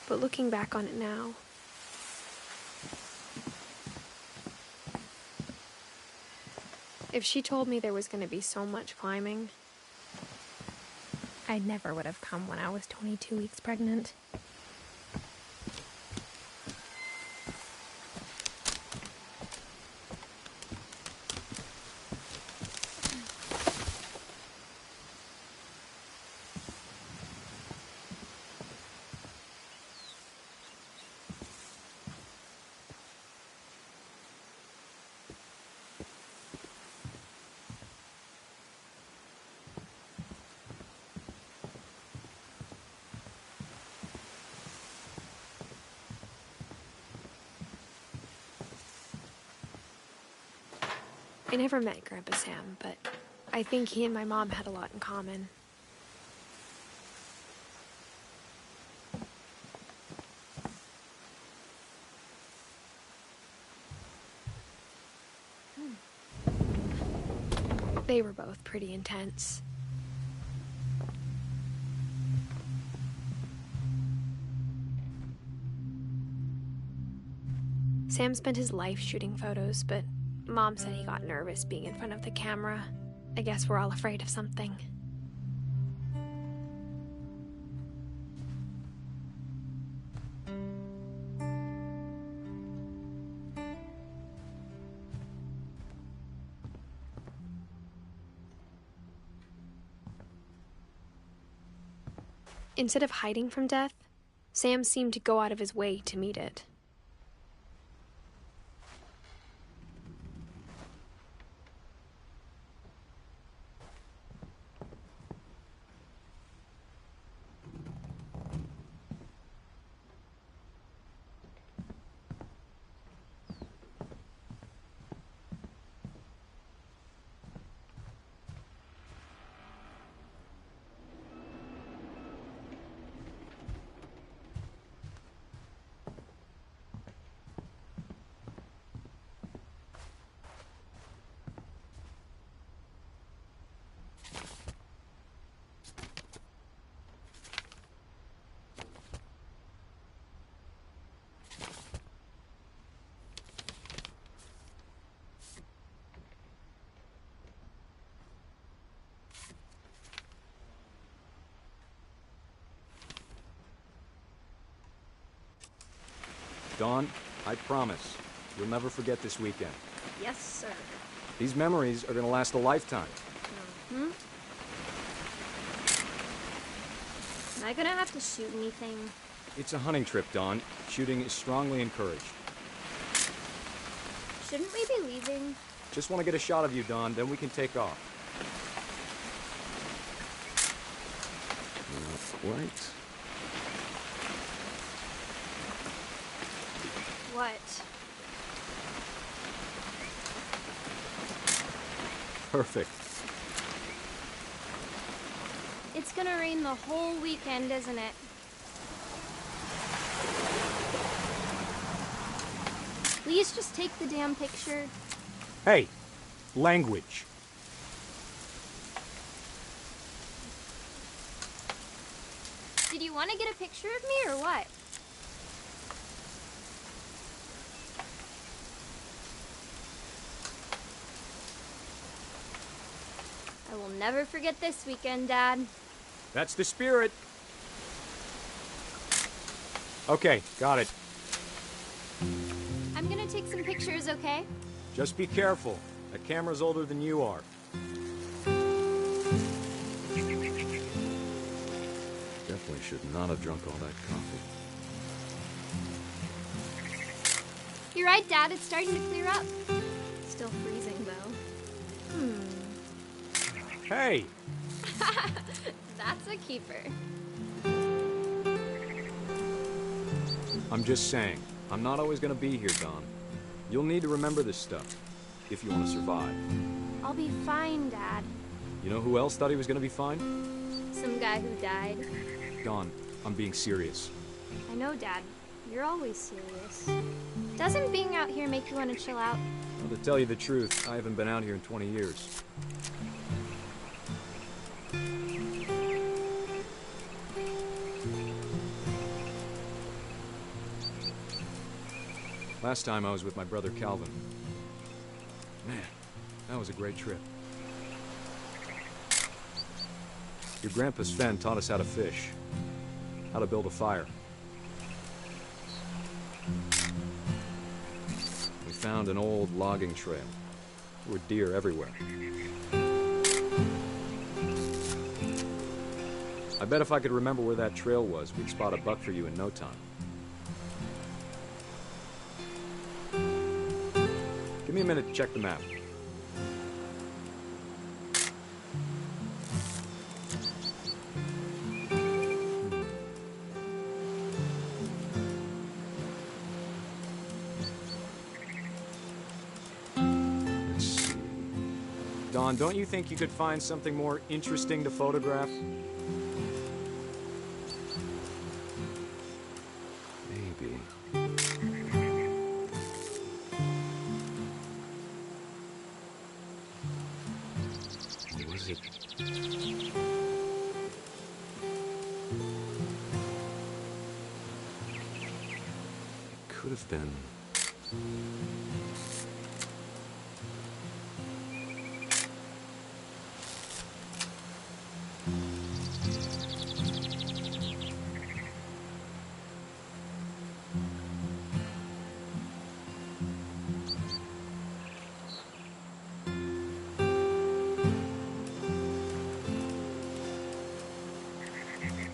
[SPEAKER 8] But looking back on it now, if she told me there was going to be so much climbing,
[SPEAKER 1] I never would have come when I was 22 weeks pregnant.
[SPEAKER 8] I never met Grandpa Sam, but I think he and my mom had a lot in common. They were both pretty intense. Sam spent his life shooting photos, but Mom said he got nervous being in front of the camera. I guess we're all afraid of something. Instead of hiding from death, Sam seemed to go out of his way to meet it.
[SPEAKER 10] Dawn, I promise, you'll never forget this weekend.
[SPEAKER 8] Yes, sir.
[SPEAKER 10] These memories are gonna last a lifetime.
[SPEAKER 11] Am I gonna have to shoot anything?
[SPEAKER 10] It's a hunting trip, Dawn. Shooting is strongly encouraged.
[SPEAKER 11] Shouldn't we be leaving?
[SPEAKER 10] Just want to get a shot of you, Dawn, then we can take off. Not quite.
[SPEAKER 11] What?
[SPEAKER 10] Perfect.
[SPEAKER 11] It's gonna rain the whole weekend, isn't it? Please just take the damn picture.
[SPEAKER 10] Hey, language.
[SPEAKER 11] Did you want to get a picture of me or what? I will never forget this weekend, Dad.
[SPEAKER 10] That's the spirit. Okay, got it.
[SPEAKER 11] I'm gonna take some pictures, okay?
[SPEAKER 10] Just be careful. That camera's older than you are. Definitely should not have drunk all that coffee.
[SPEAKER 11] You're right, Dad. It's starting to clear up. Still freezing, though.
[SPEAKER 10] Hey!
[SPEAKER 11] That's a keeper.
[SPEAKER 10] I'm just saying, I'm not always gonna be here, Dawn. You'll need to remember this stuff, if you want to survive.
[SPEAKER 11] I'll be fine, Dad.
[SPEAKER 10] You know who else thought he was gonna be fine?
[SPEAKER 11] Some guy who died.
[SPEAKER 10] Dawn, I'm being serious.
[SPEAKER 11] I know, Dad. You're always serious. Doesn't being out here make you want to chill out?
[SPEAKER 10] Well, to tell you the truth, I haven't been out here in 20 years. Last time I was with my brother Calvin. Man, that was a great trip. Your grandpa Sven taught us how to fish, how to build a fire. We found an old logging trail. There were deer everywhere. I bet if I could remember where that trail was, we'd spot a buck for you in no time. Give me a minute to check the map. Let's see. Don, don't you think you could find something more interesting to photograph? Maybe. What was it? It could have been...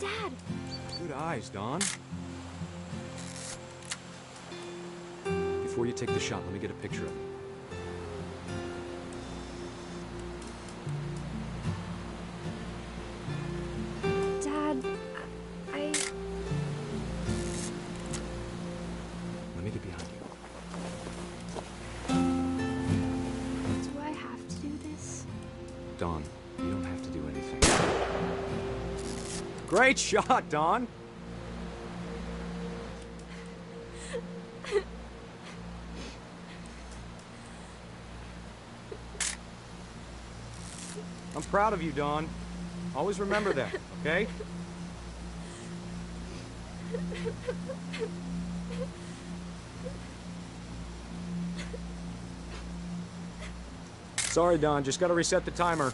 [SPEAKER 11] Dad!
[SPEAKER 10] Good eyes, Don. Before you take the shot, let me get a picture of it.
[SPEAKER 11] Dad, I...
[SPEAKER 10] Let me get behind you.
[SPEAKER 11] Do I have to do this?
[SPEAKER 10] Don, you don't have to do anything. Great shot, Don! I'm proud of you, Don. Always remember that, okay? Sorry, Don. Just gotta reset the timer.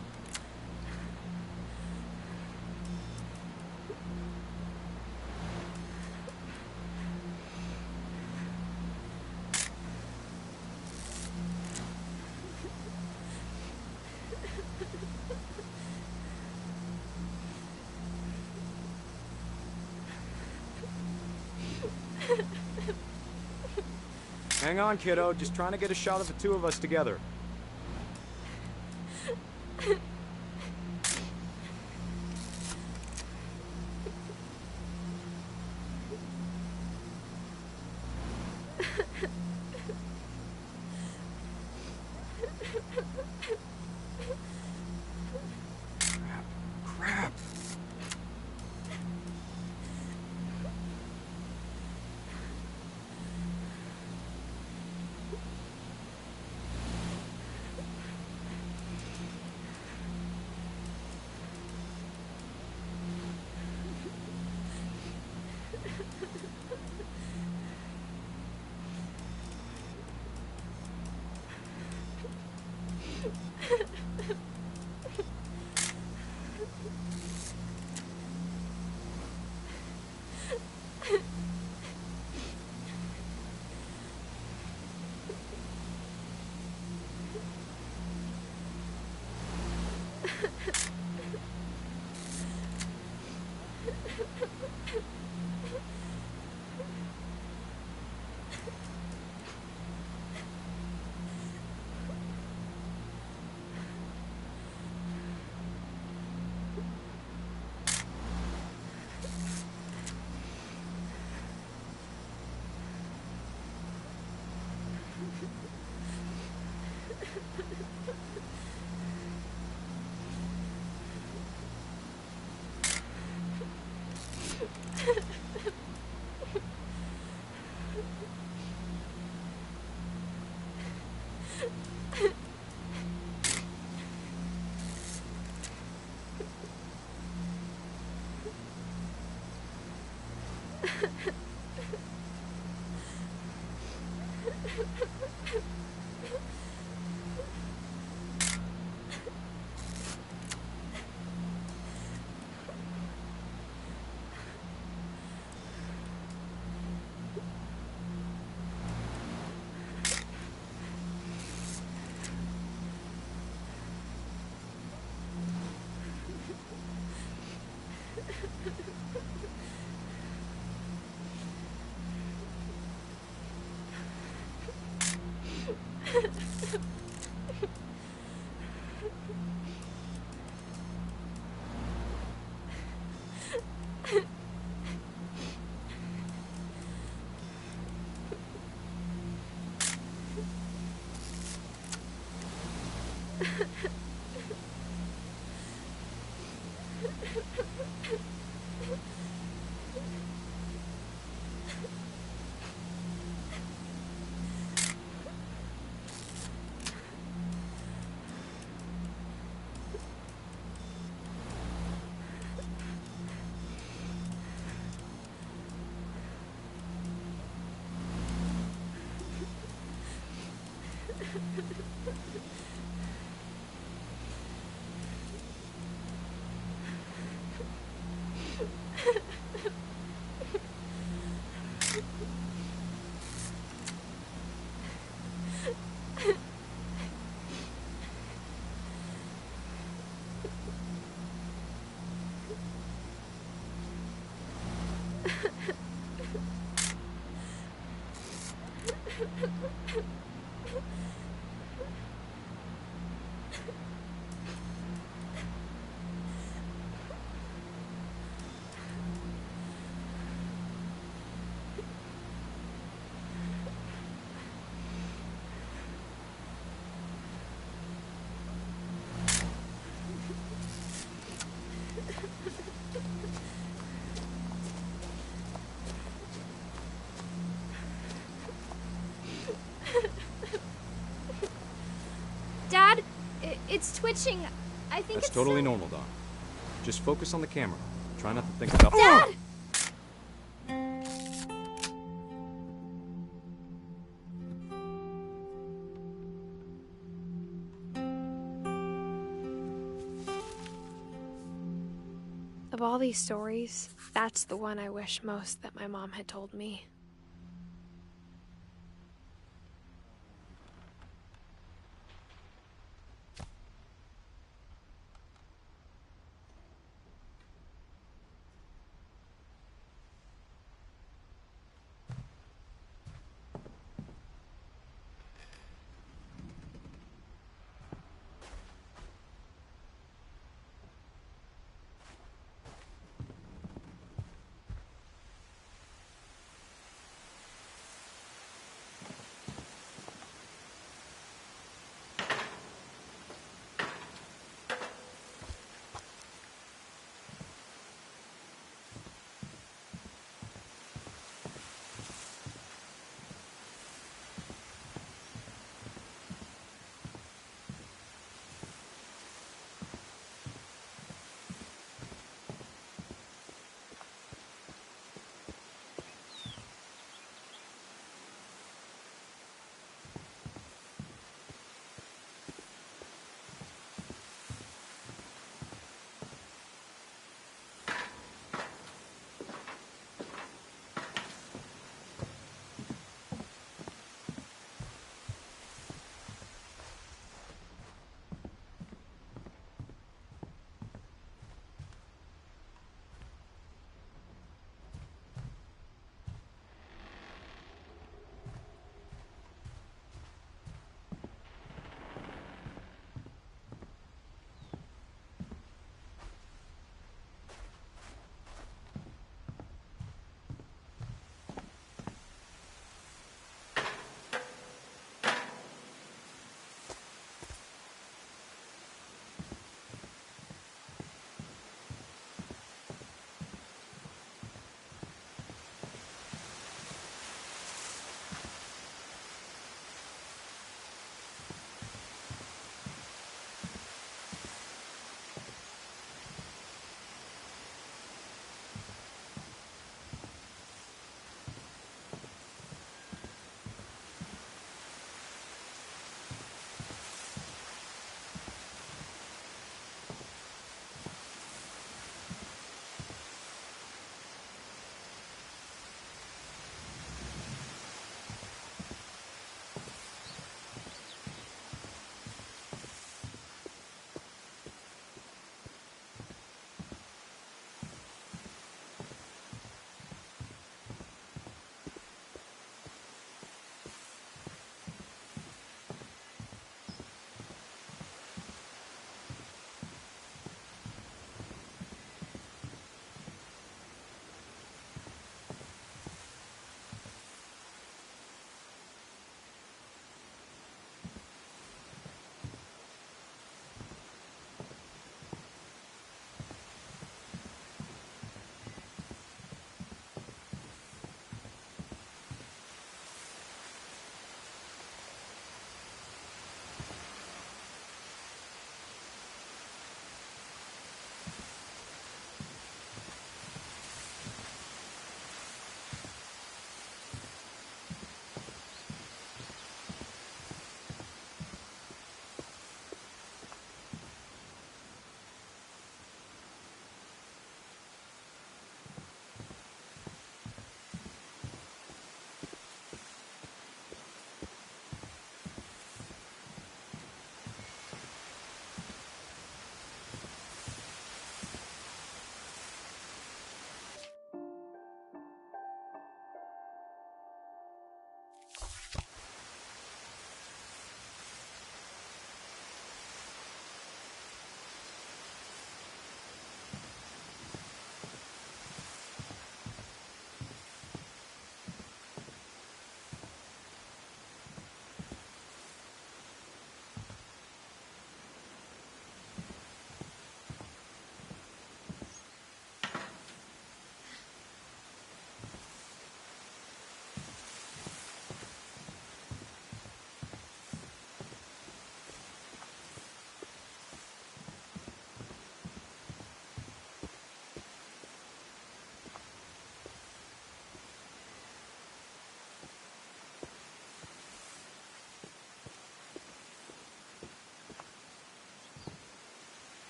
[SPEAKER 10] Hang on, kiddo. Just trying to get a shot of the two of us together. Crap.
[SPEAKER 11] Dad, it's twitching. I think
[SPEAKER 10] That's
[SPEAKER 11] it's
[SPEAKER 10] totally normal, Doc. Just focus on the camera. Try not to think about...
[SPEAKER 11] Dad!
[SPEAKER 8] Of all these stories, that's the one I wish most that my mom had told me.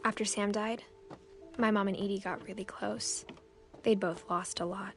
[SPEAKER 8] After Sam died, my mom and Edie got really close. They'd both lost a lot.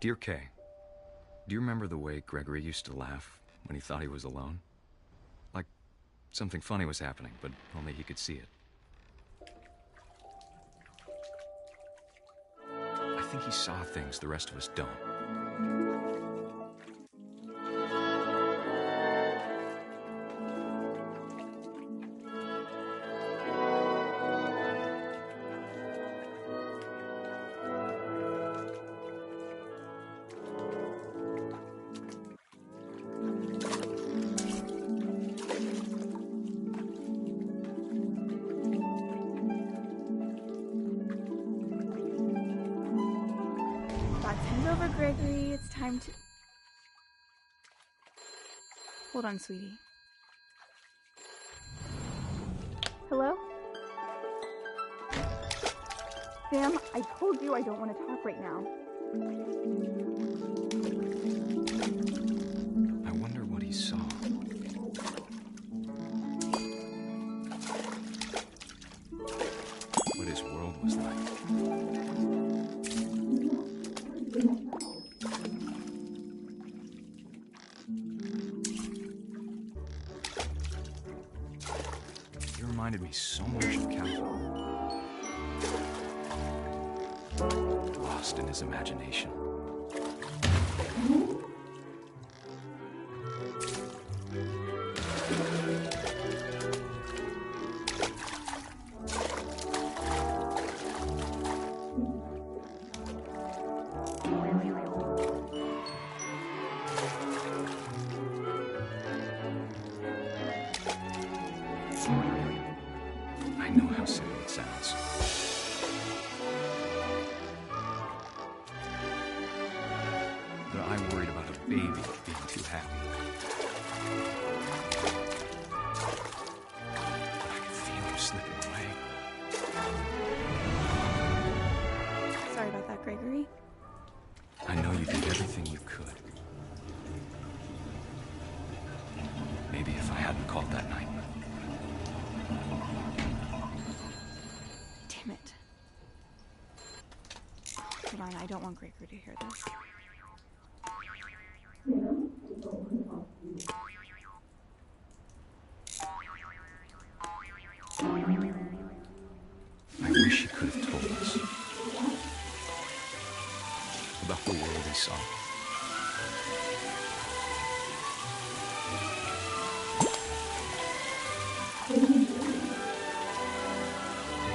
[SPEAKER 10] Dear Kay, do you remember the way Gregory used to laugh when he thought he was alone? Like something funny was happening, but only he could see it. I think he saw things the rest of us don't.
[SPEAKER 12] Over, Gregory. It's time to... Hold on, sweetie. Hello? Sam, I told you I don't want to talk right now.
[SPEAKER 10] I wonder what he saw. What his world was like. Reminded me so much of Calvin. Lost in his imagination. I know how silly it sounds. But I worried about a baby being too happy. But I could feel him slipping away.
[SPEAKER 12] Sorry about that, Gregory.
[SPEAKER 10] I know you did everything you could. Maybe if I hadn't called that night.
[SPEAKER 12] Damn it. Hold on, I don't want Gregory to hear this.
[SPEAKER 10] I wish he could have told us about the world he saw.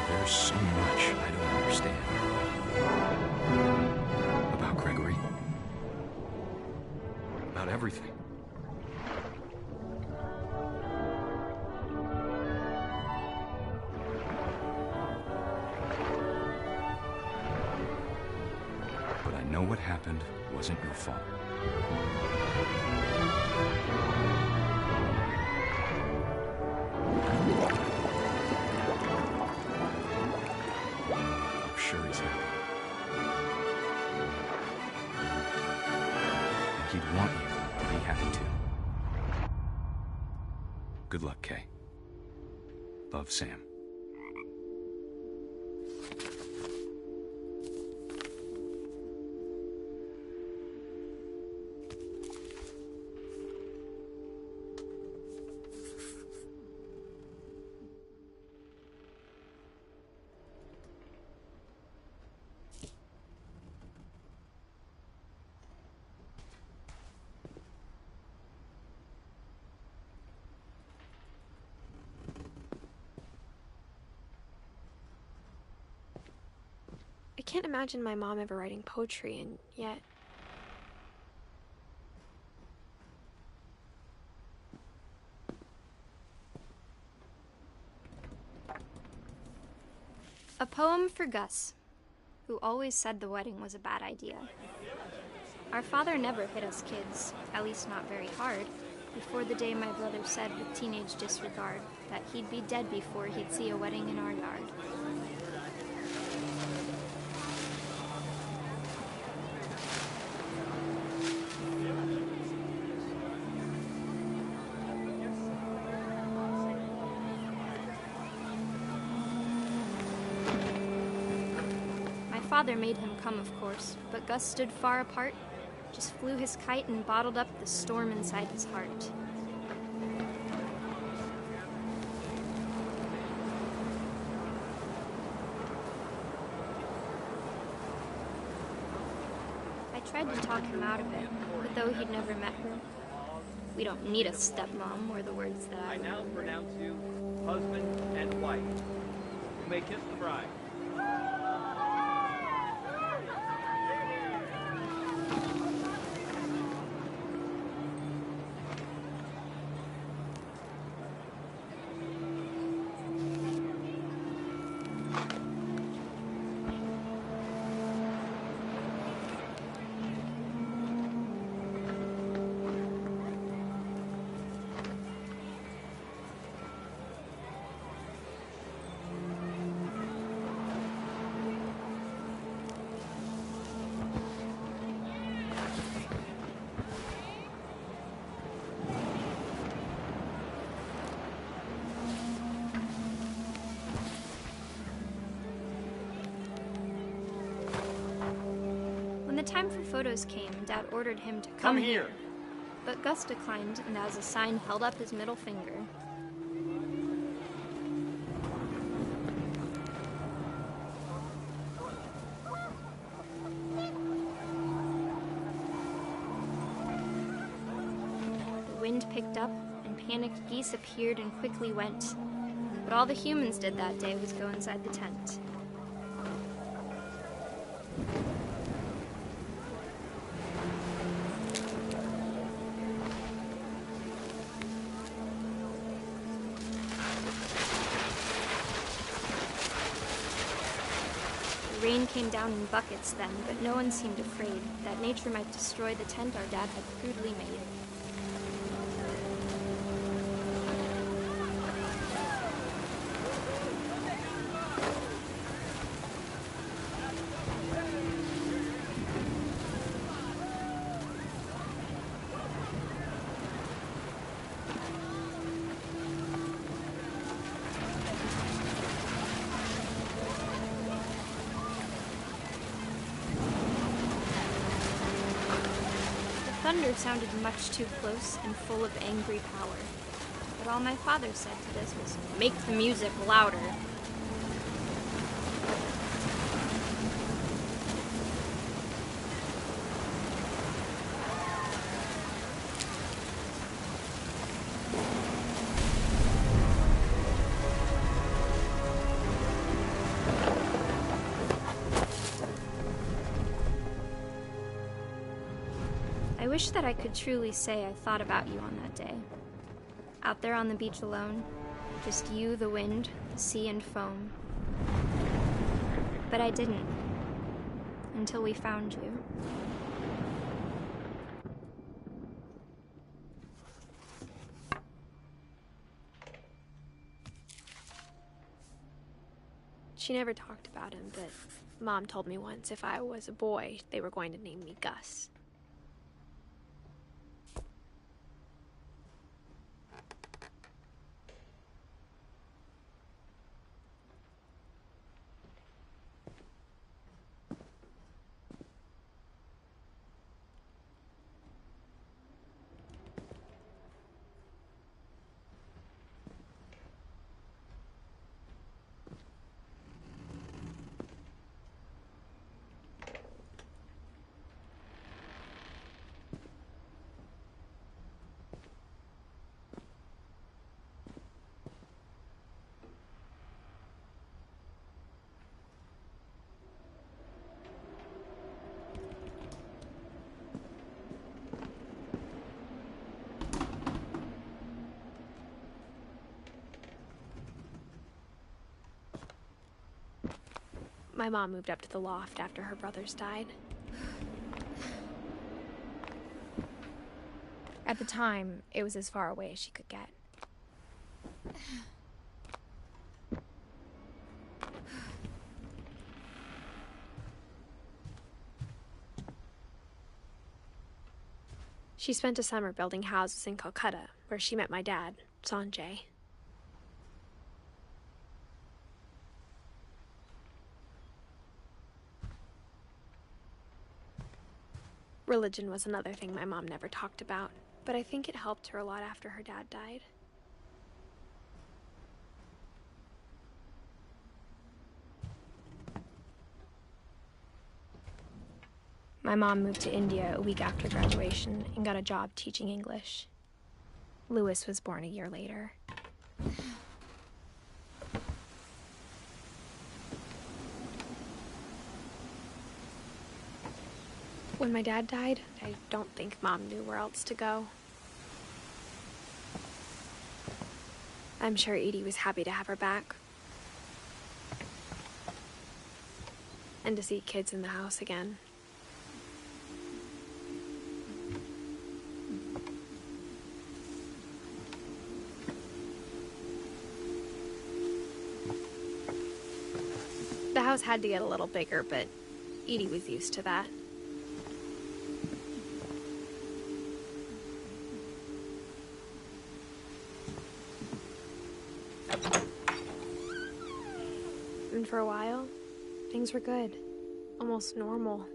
[SPEAKER 10] There's so much I don't understand about Gregory, about everything. But I know what happened wasn't your fault. I'm sure he's happy. And he'd want you to be happy too. Good luck, Kay. Love, Sam.
[SPEAKER 8] I can't imagine my mom ever writing poetry, and yet...
[SPEAKER 11] A poem for Gus, who always said the wedding was a bad idea. Our father never hit us kids, at least not very hard, before the day my brother said with teenage disregard that he'd be dead before he'd see a wedding in our yard. My father made him come, of course, but Gus stood far apart, just flew his kite and bottled up the storm inside his heart. I tried to talk him out of it, but though he'd never met her, "We don't need a stepmom," were the words that I
[SPEAKER 13] now pronounce you husband and wife. You may kiss the bride.
[SPEAKER 11] When the time for photos came, Dad ordered him to
[SPEAKER 13] Come here.
[SPEAKER 11] But Gus declined, and as a sign held up his middle finger. The wind picked up, and panicked geese appeared and quickly went. But all the humans did that day was go inside the tent. The rain came down in buckets then, but no one seemed afraid that nature might destroy the tent our dad had crudely made. Thunder sounded much too close and full of angry power. But all my father said to this was, "Make the music louder." I wish that I could truly say I thought about you on that day. Out there on the beach alone, just you, the wind, the sea, and foam. But I didn't, until we found you.
[SPEAKER 8] She never talked about him, but Mom told me once if I was a boy, they were going to name me Gus. My mom moved up to the loft after her brothers died. At the time, it was as far away as she could get. She spent a summer building houses in Calcutta, where she met my dad, Sanjay. Religion was another thing my mom never talked about, but I think it helped her a lot after her dad died. My mom moved to India a week after graduation and got a job teaching English. Louis was born a year later. When my dad died, I don't think Mom knew where else to go. I'm sure Edie was happy to have her back. And to see kids in the house again. The house had to get a little bigger, but Edie was used to that. And for a while, things were good. Almost normal.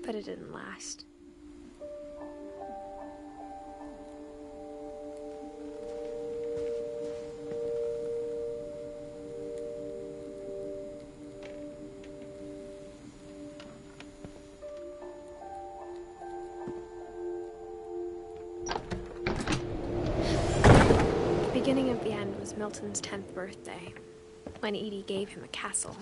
[SPEAKER 8] But it didn't last. The beginning of the end was Milton's 10th birthday, when Edie gave him a castle.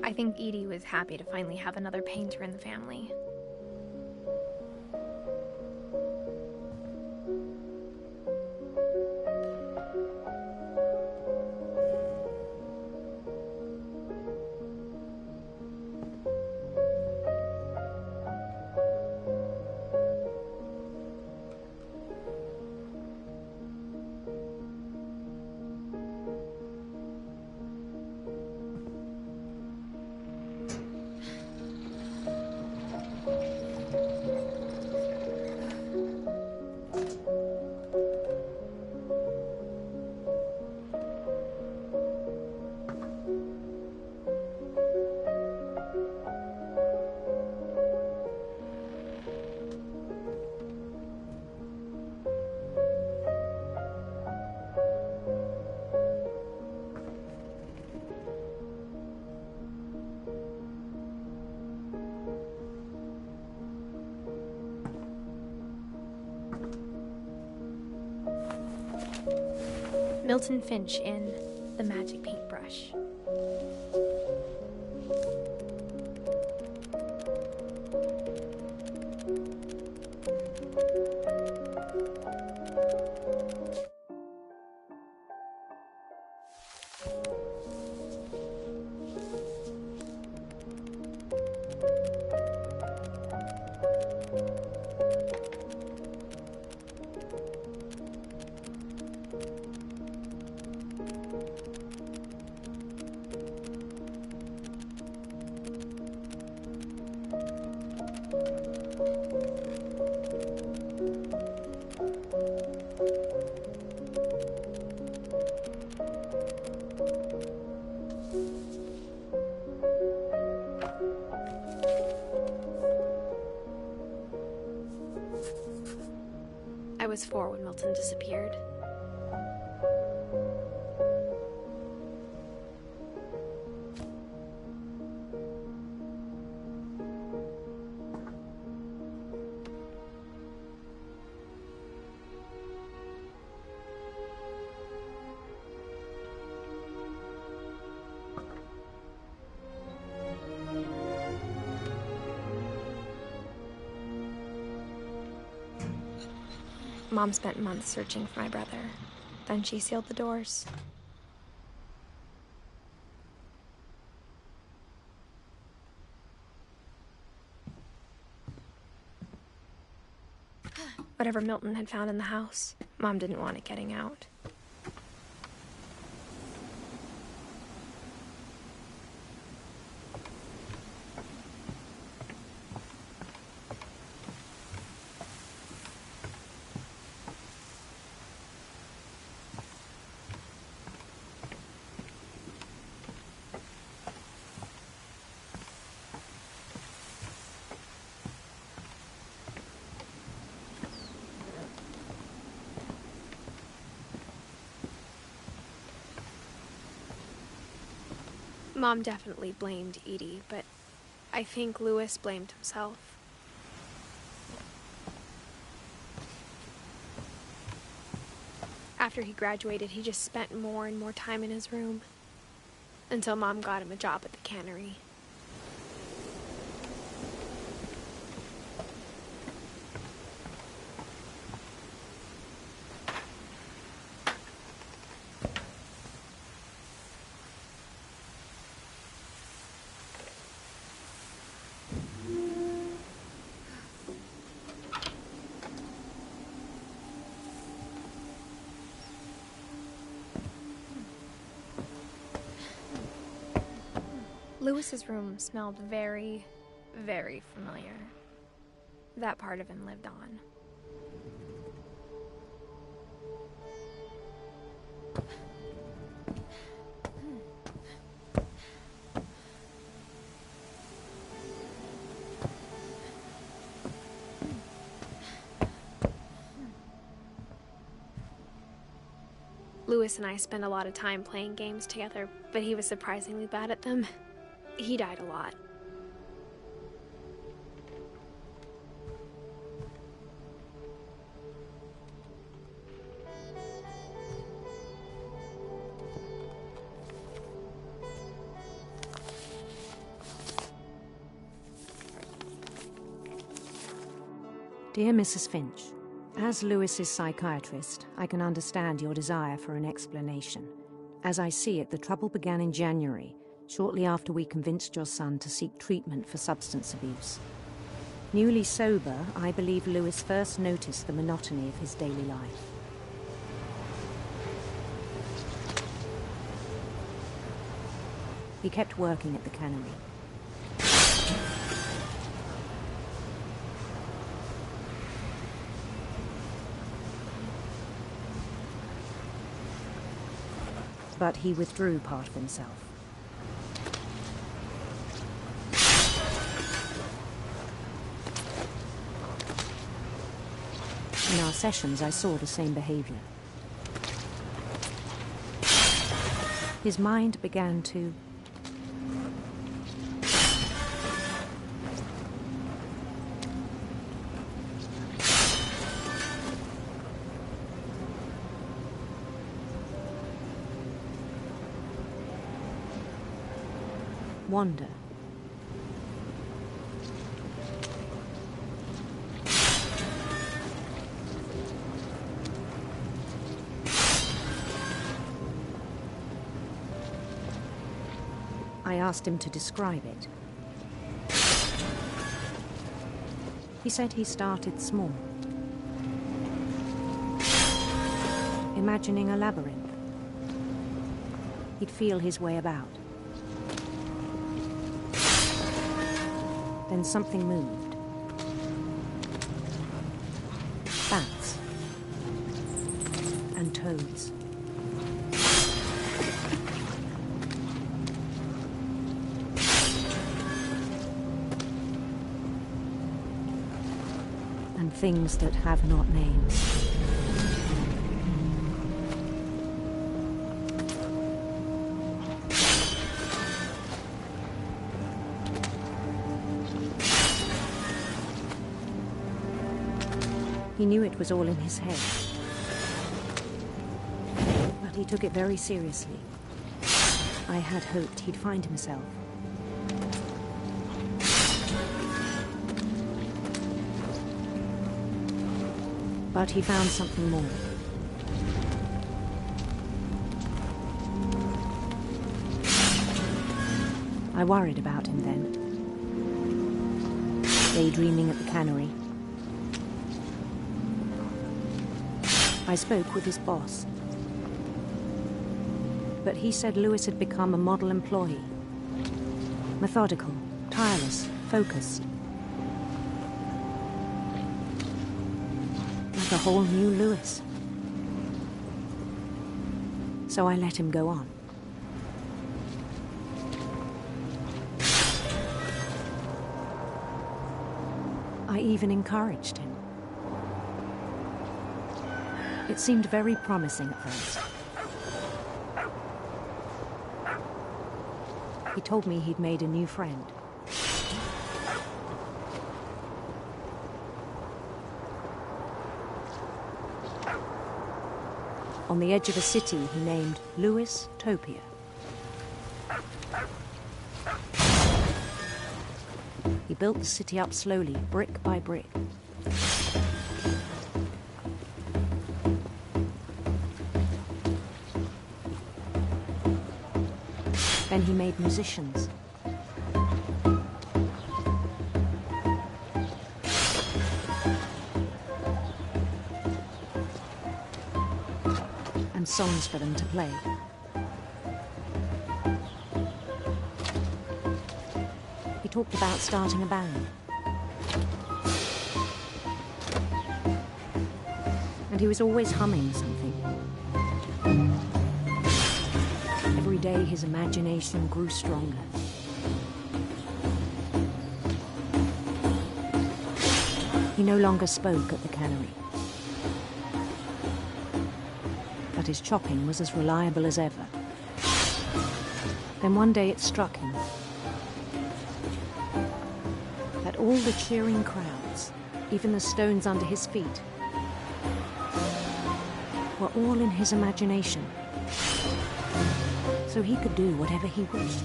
[SPEAKER 8] I think Edie was happy to finally have another painter in the family. Milton Finch in The Magic Paintbrush. was 4 when Milton disappeared. Mom spent months searching for my brother. Then she sealed the doors. Whatever Milton had found in the house, Mom didn't want it getting out. Mom definitely blamed Edie, but I think Louis blamed himself. After he graduated, he just spent more and more time in his room, until Mom got him a job at the cannery. Louis's room smelled very, very familiar. That part of him lived on. Louis and I spent a lot of time playing games together, but he was surprisingly bad at them. He died a lot.
[SPEAKER 14] Dear Mrs. Finch, as Louis's psychiatrist, I can understand your desire for an explanation. As I see it, the trouble began in January, shortly after we convinced your son to seek treatment for substance abuse. Newly sober, I believe Louis first noticed the monotony of his daily life. He kept working at the cannery. But he withdrew part of himself. In our sessions, I saw the same behavior. His mind began to wander. I asked him to describe it. He said he started small, imagining a labyrinth. He'd feel his way about. Then something moved. Bats and toads. and things that have not names. He knew it was all in his head, but he took it very seriously. I had hoped he'd find himself. But he found something more. I worried about him then, daydreaming at the cannery. I spoke with his boss, but he said Lewis had become a model employee. Methodical, tireless, focused. Like a whole new Lewis. So I let him go on. I even encouraged him. It seemed very promising at first. He told me he'd made a new friend. On the edge of a city he named Lewis Topia. He built the city up slowly, brick by brick. Then he made musicians. And songs for them to play. He talked about starting a band. And he was always humming something. Every day his imagination grew stronger. He no longer spoke at the cannery. But his chopping was as reliable as ever. Then one day it struck him that all the cheering crowds, even the stones under his feet, were all in his imagination. So he could do whatever he wished.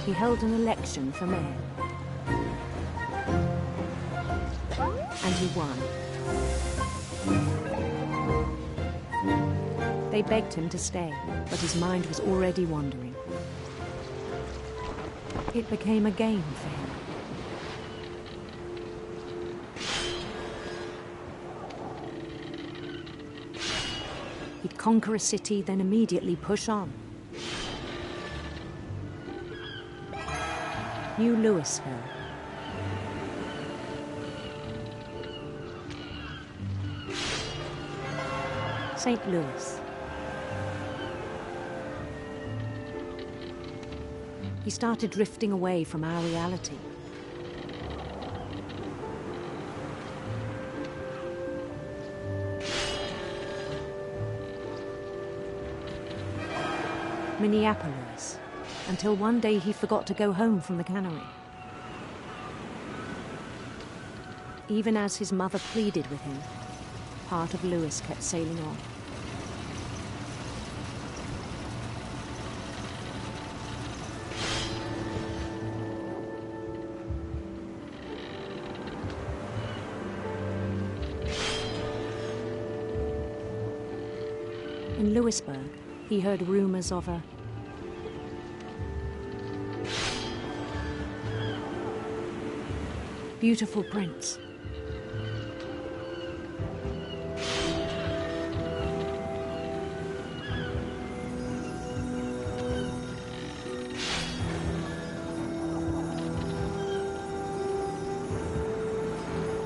[SPEAKER 14] He held an election for mayor. And he won. They begged him to stay, but his mind was already wandering. It became a game for him. He'd conquer a city, then immediately push on. New Louisville. St. Louis. He started drifting away from our reality. Minneapolis, until one day he forgot to go home from the cannery. Even as his mother pleaded with him, part of Lewis kept sailing on. In Lewisburg, he heard rumors of a beautiful prince.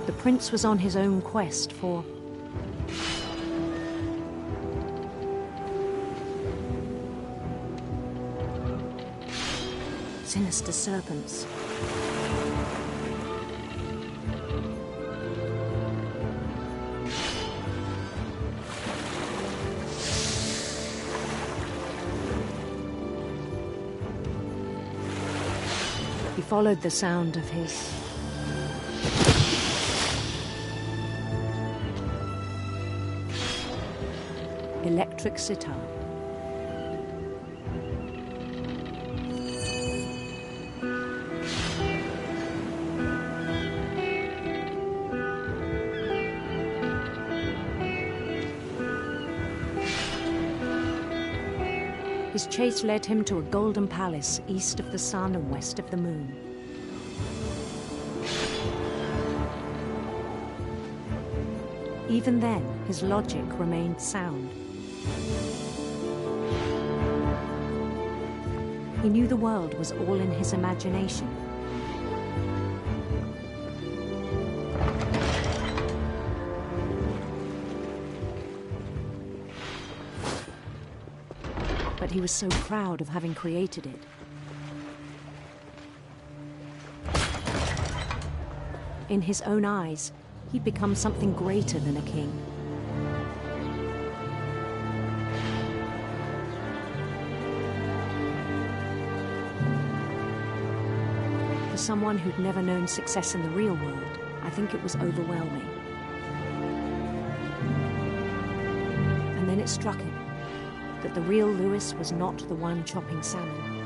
[SPEAKER 14] The prince was on his own quest for sinister serpents. He followed the sound of his electric sitar. His chase led him to a golden palace east of the sun and west of the moon. Even then, his logic remained sound. He knew the world was all in his imagination. But he was so proud of having created it. In his own eyes, he'd become something greater than a king. For someone who'd never known success in the real world, I think it was overwhelming. And then it struck him that the real Lewis was not the one chopping salmon,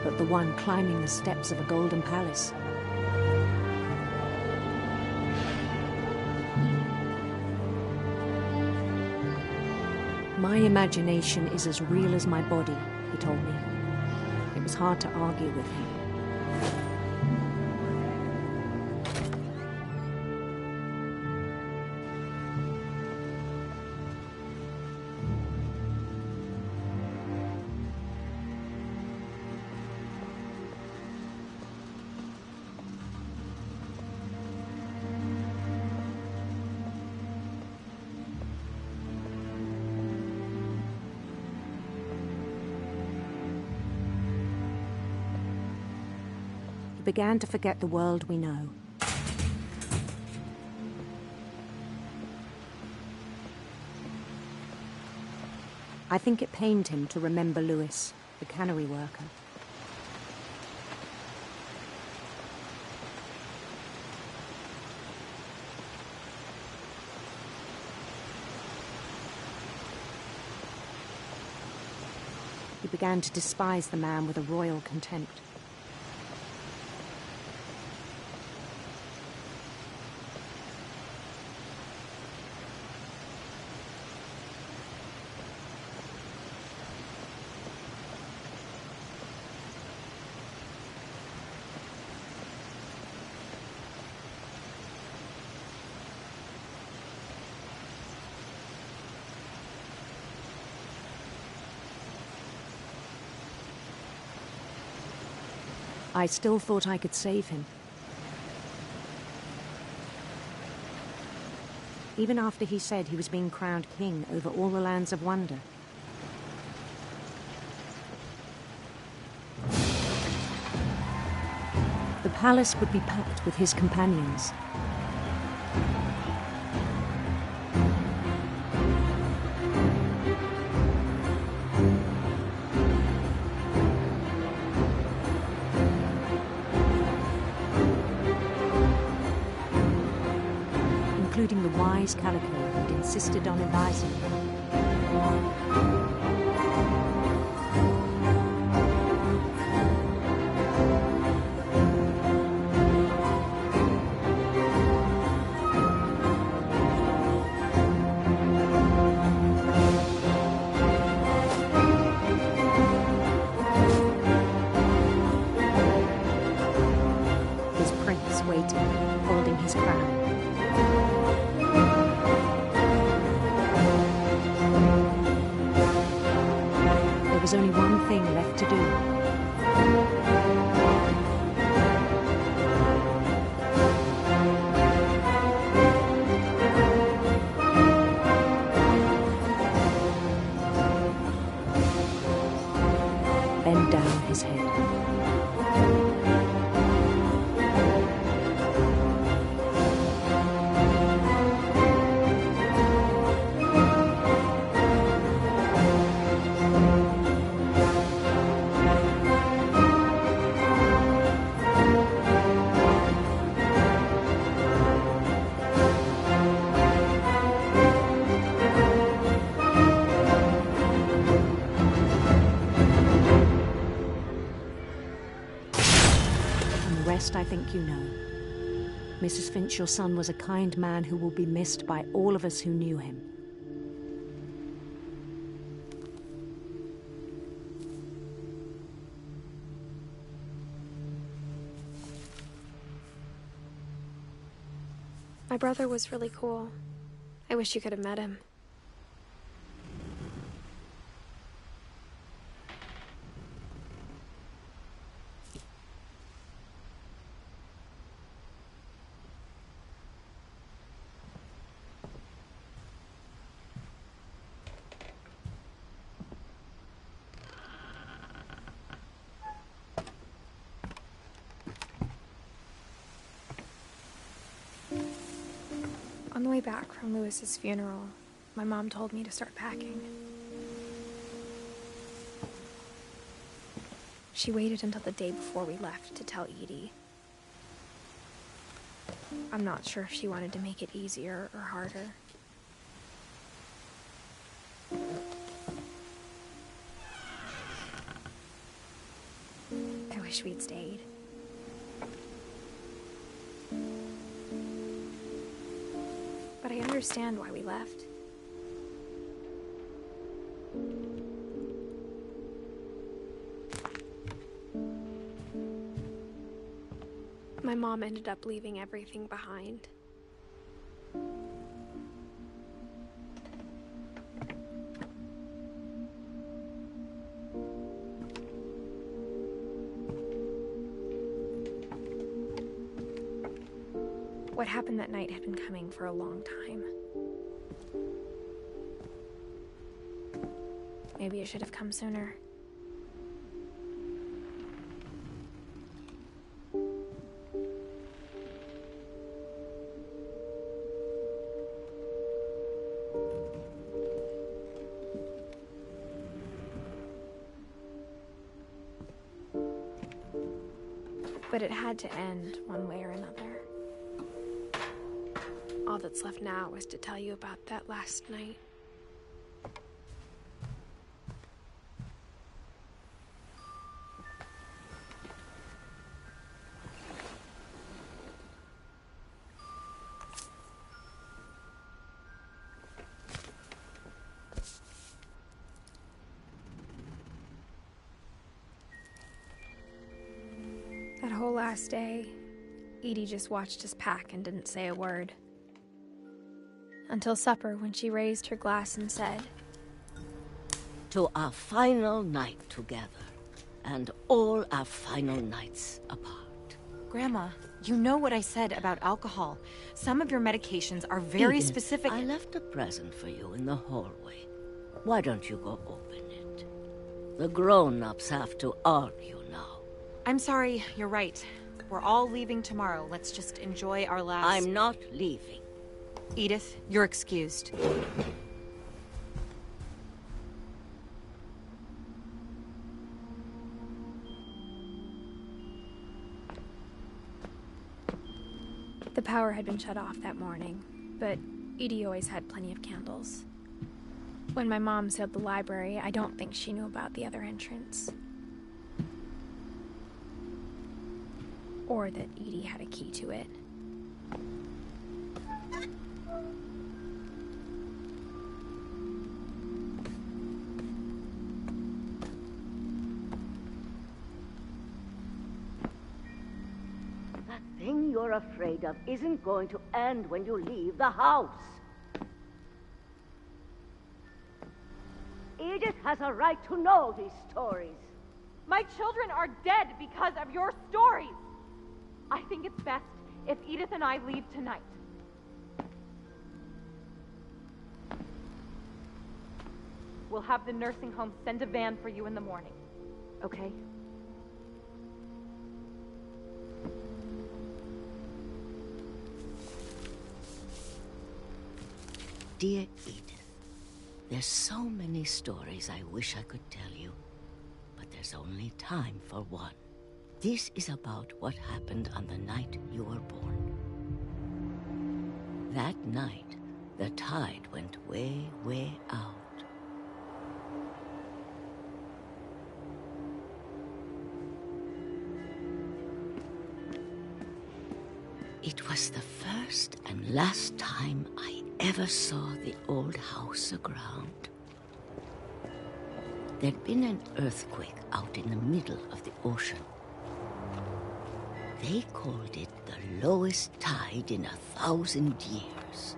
[SPEAKER 14] but the one climbing the steps of a golden palace. My imagination is as real as my body, he told me. It was hard to argue with him. Began to forget the world we know. I think it pained him to remember Lewis, the cannery worker. He began to despise the man with a royal contempt. I still thought I could save him. Even after he said he was being crowned king over all the lands of wonder. The palace would be packed with his companions. Including the wise Calico who'd insisted on advising him. His prince waiting, holding his crown. There was only one thing left to do. Bend down his head. rest, I think you know. Mrs. Finch, your son was a kind man who will be missed by all of us who knew him.
[SPEAKER 8] My brother was really cool. I wish you could have met him. On the way back from Lewis's funeral, my mom told me to start packing. She waited until the day before we left to tell Edie. I'm not sure if she wanted to make it easier or harder. I wish we'd stayed. But I understand why we left. My mom ended up leaving everything behind. What happened that night had been coming for a long time. Maybe it should have come sooner. But it had to end one way or another. All that's left now is to tell you about that last night. That whole last day, Edie just watched us pack and didn't say a word. Until supper, when she raised her glass and said,
[SPEAKER 15] "To our final night together, and all our final nights apart."
[SPEAKER 16] Grandma, you know what I said about alcohol. Some of your medications are very
[SPEAKER 15] Edith,
[SPEAKER 16] specific.
[SPEAKER 15] I left a present for you in the hallway. Why don't you go open it? The grown-ups have to argue now.
[SPEAKER 16] I'm sorry, you're right. We're all leaving tomorrow. Let's just enjoy our last...
[SPEAKER 15] I'm not leaving.
[SPEAKER 16] Edith, you're excused.
[SPEAKER 8] The power had been shut off that morning, but Edie always had plenty of candles. When my mom sealed the library, I don't think she knew about the other entrance. Or that Edie had a key to it.
[SPEAKER 15] That thing you're afraid of isn't going to end when you leave the house. Edith has a right to know these stories.
[SPEAKER 12] My children are dead because of your stories. I think it's best if Edith and I leave tonight. We'll have the nursing home send a van for you in the morning, okay?
[SPEAKER 15] Dear Edith, there's so many stories I wish I could tell you, but there's only time for one. This is about what happened on the night you were born. That night, the tide went way, way out. was the first and last time I ever saw the old house aground. There'd been an earthquake out in the middle of the ocean. They called it the lowest tide in 1,000 years.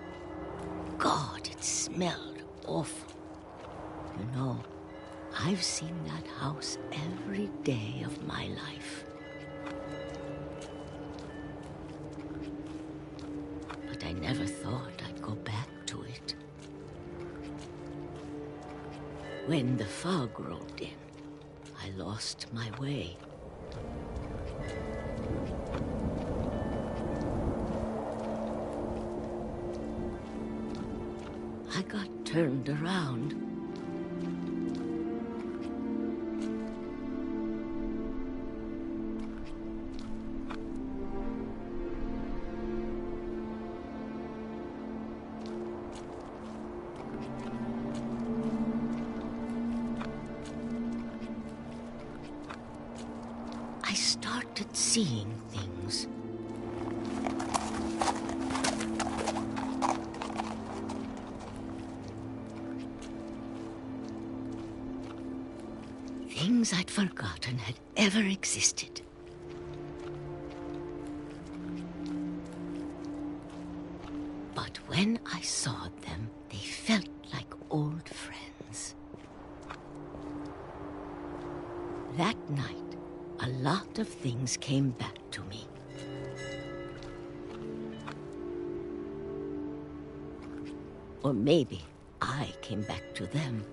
[SPEAKER 15] God, it smelled awful. You know, I've seen that house every day of my life. But I never thought I'd go back to it. When the fog rolled in, I lost my way. I got turned around. I started seeing things. Things I'd forgotten had ever existed. But when I saw them, they felt like old friends. That night, a lot of things came back to me. Or maybe I came back to them.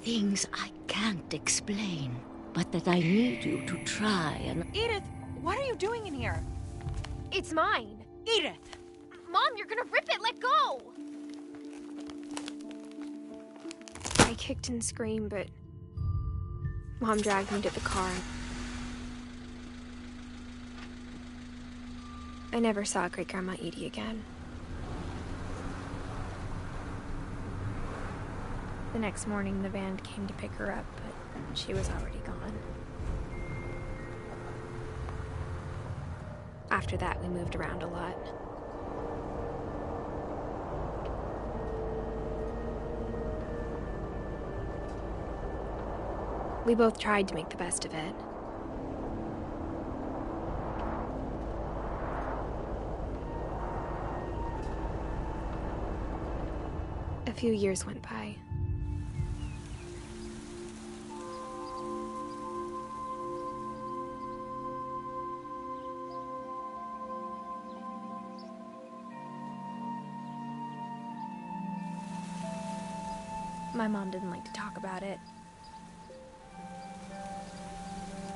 [SPEAKER 15] Things I can't explain, but that I need you to try and...
[SPEAKER 16] Edith, what are you doing in here?
[SPEAKER 8] It's mine.
[SPEAKER 16] Edith!
[SPEAKER 8] Mom, you're gonna rip it! Let go! I kicked and screamed, but Mom dragged me to the car. I never saw Great-Grandma Edie again. The next morning, the van came to pick her up, but she was already gone. After that, we moved around a lot. We both tried to make the best of it. A few years went by. My mom didn't like to talk about it,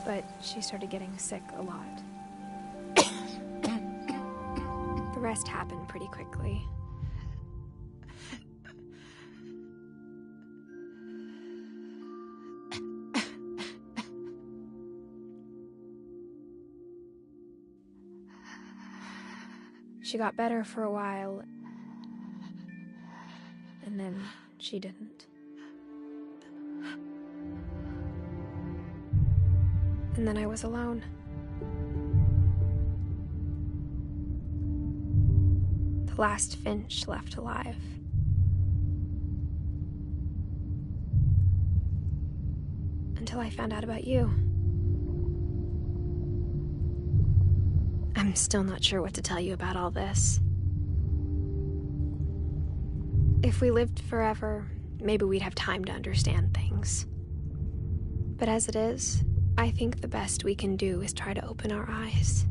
[SPEAKER 8] but she started getting sick a lot. The rest happened pretty quickly. She got better for a while, and then she didn't. And then I was alone. The last Finch left alive. Until I found out about you. I'm still not sure what to tell you about all this. If we lived forever, maybe we'd have time to understand things. But as it is, I think the best we can do is try to open our eyes.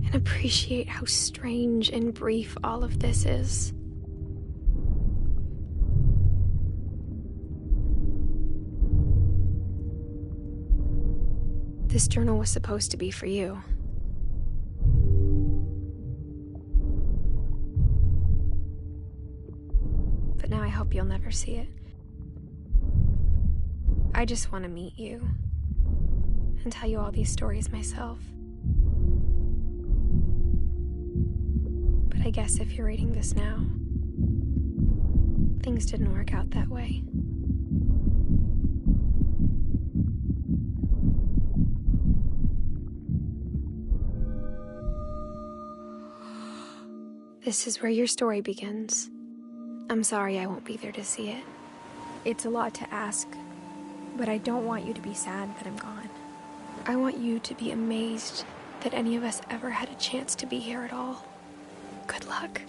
[SPEAKER 8] And appreciate how strange and brief all of this is. This journal was supposed to be for you. But now I hope you'll never see it. I just want to meet you and tell you all these stories myself. But I guess if you're reading this now, things didn't work out that way. This is where your story begins. I'm sorry I won't be there to see it. It's a lot to ask, but I don't want you to be sad that I'm gone. I want you to be amazed that any of us ever had a chance to be here at all. Good luck.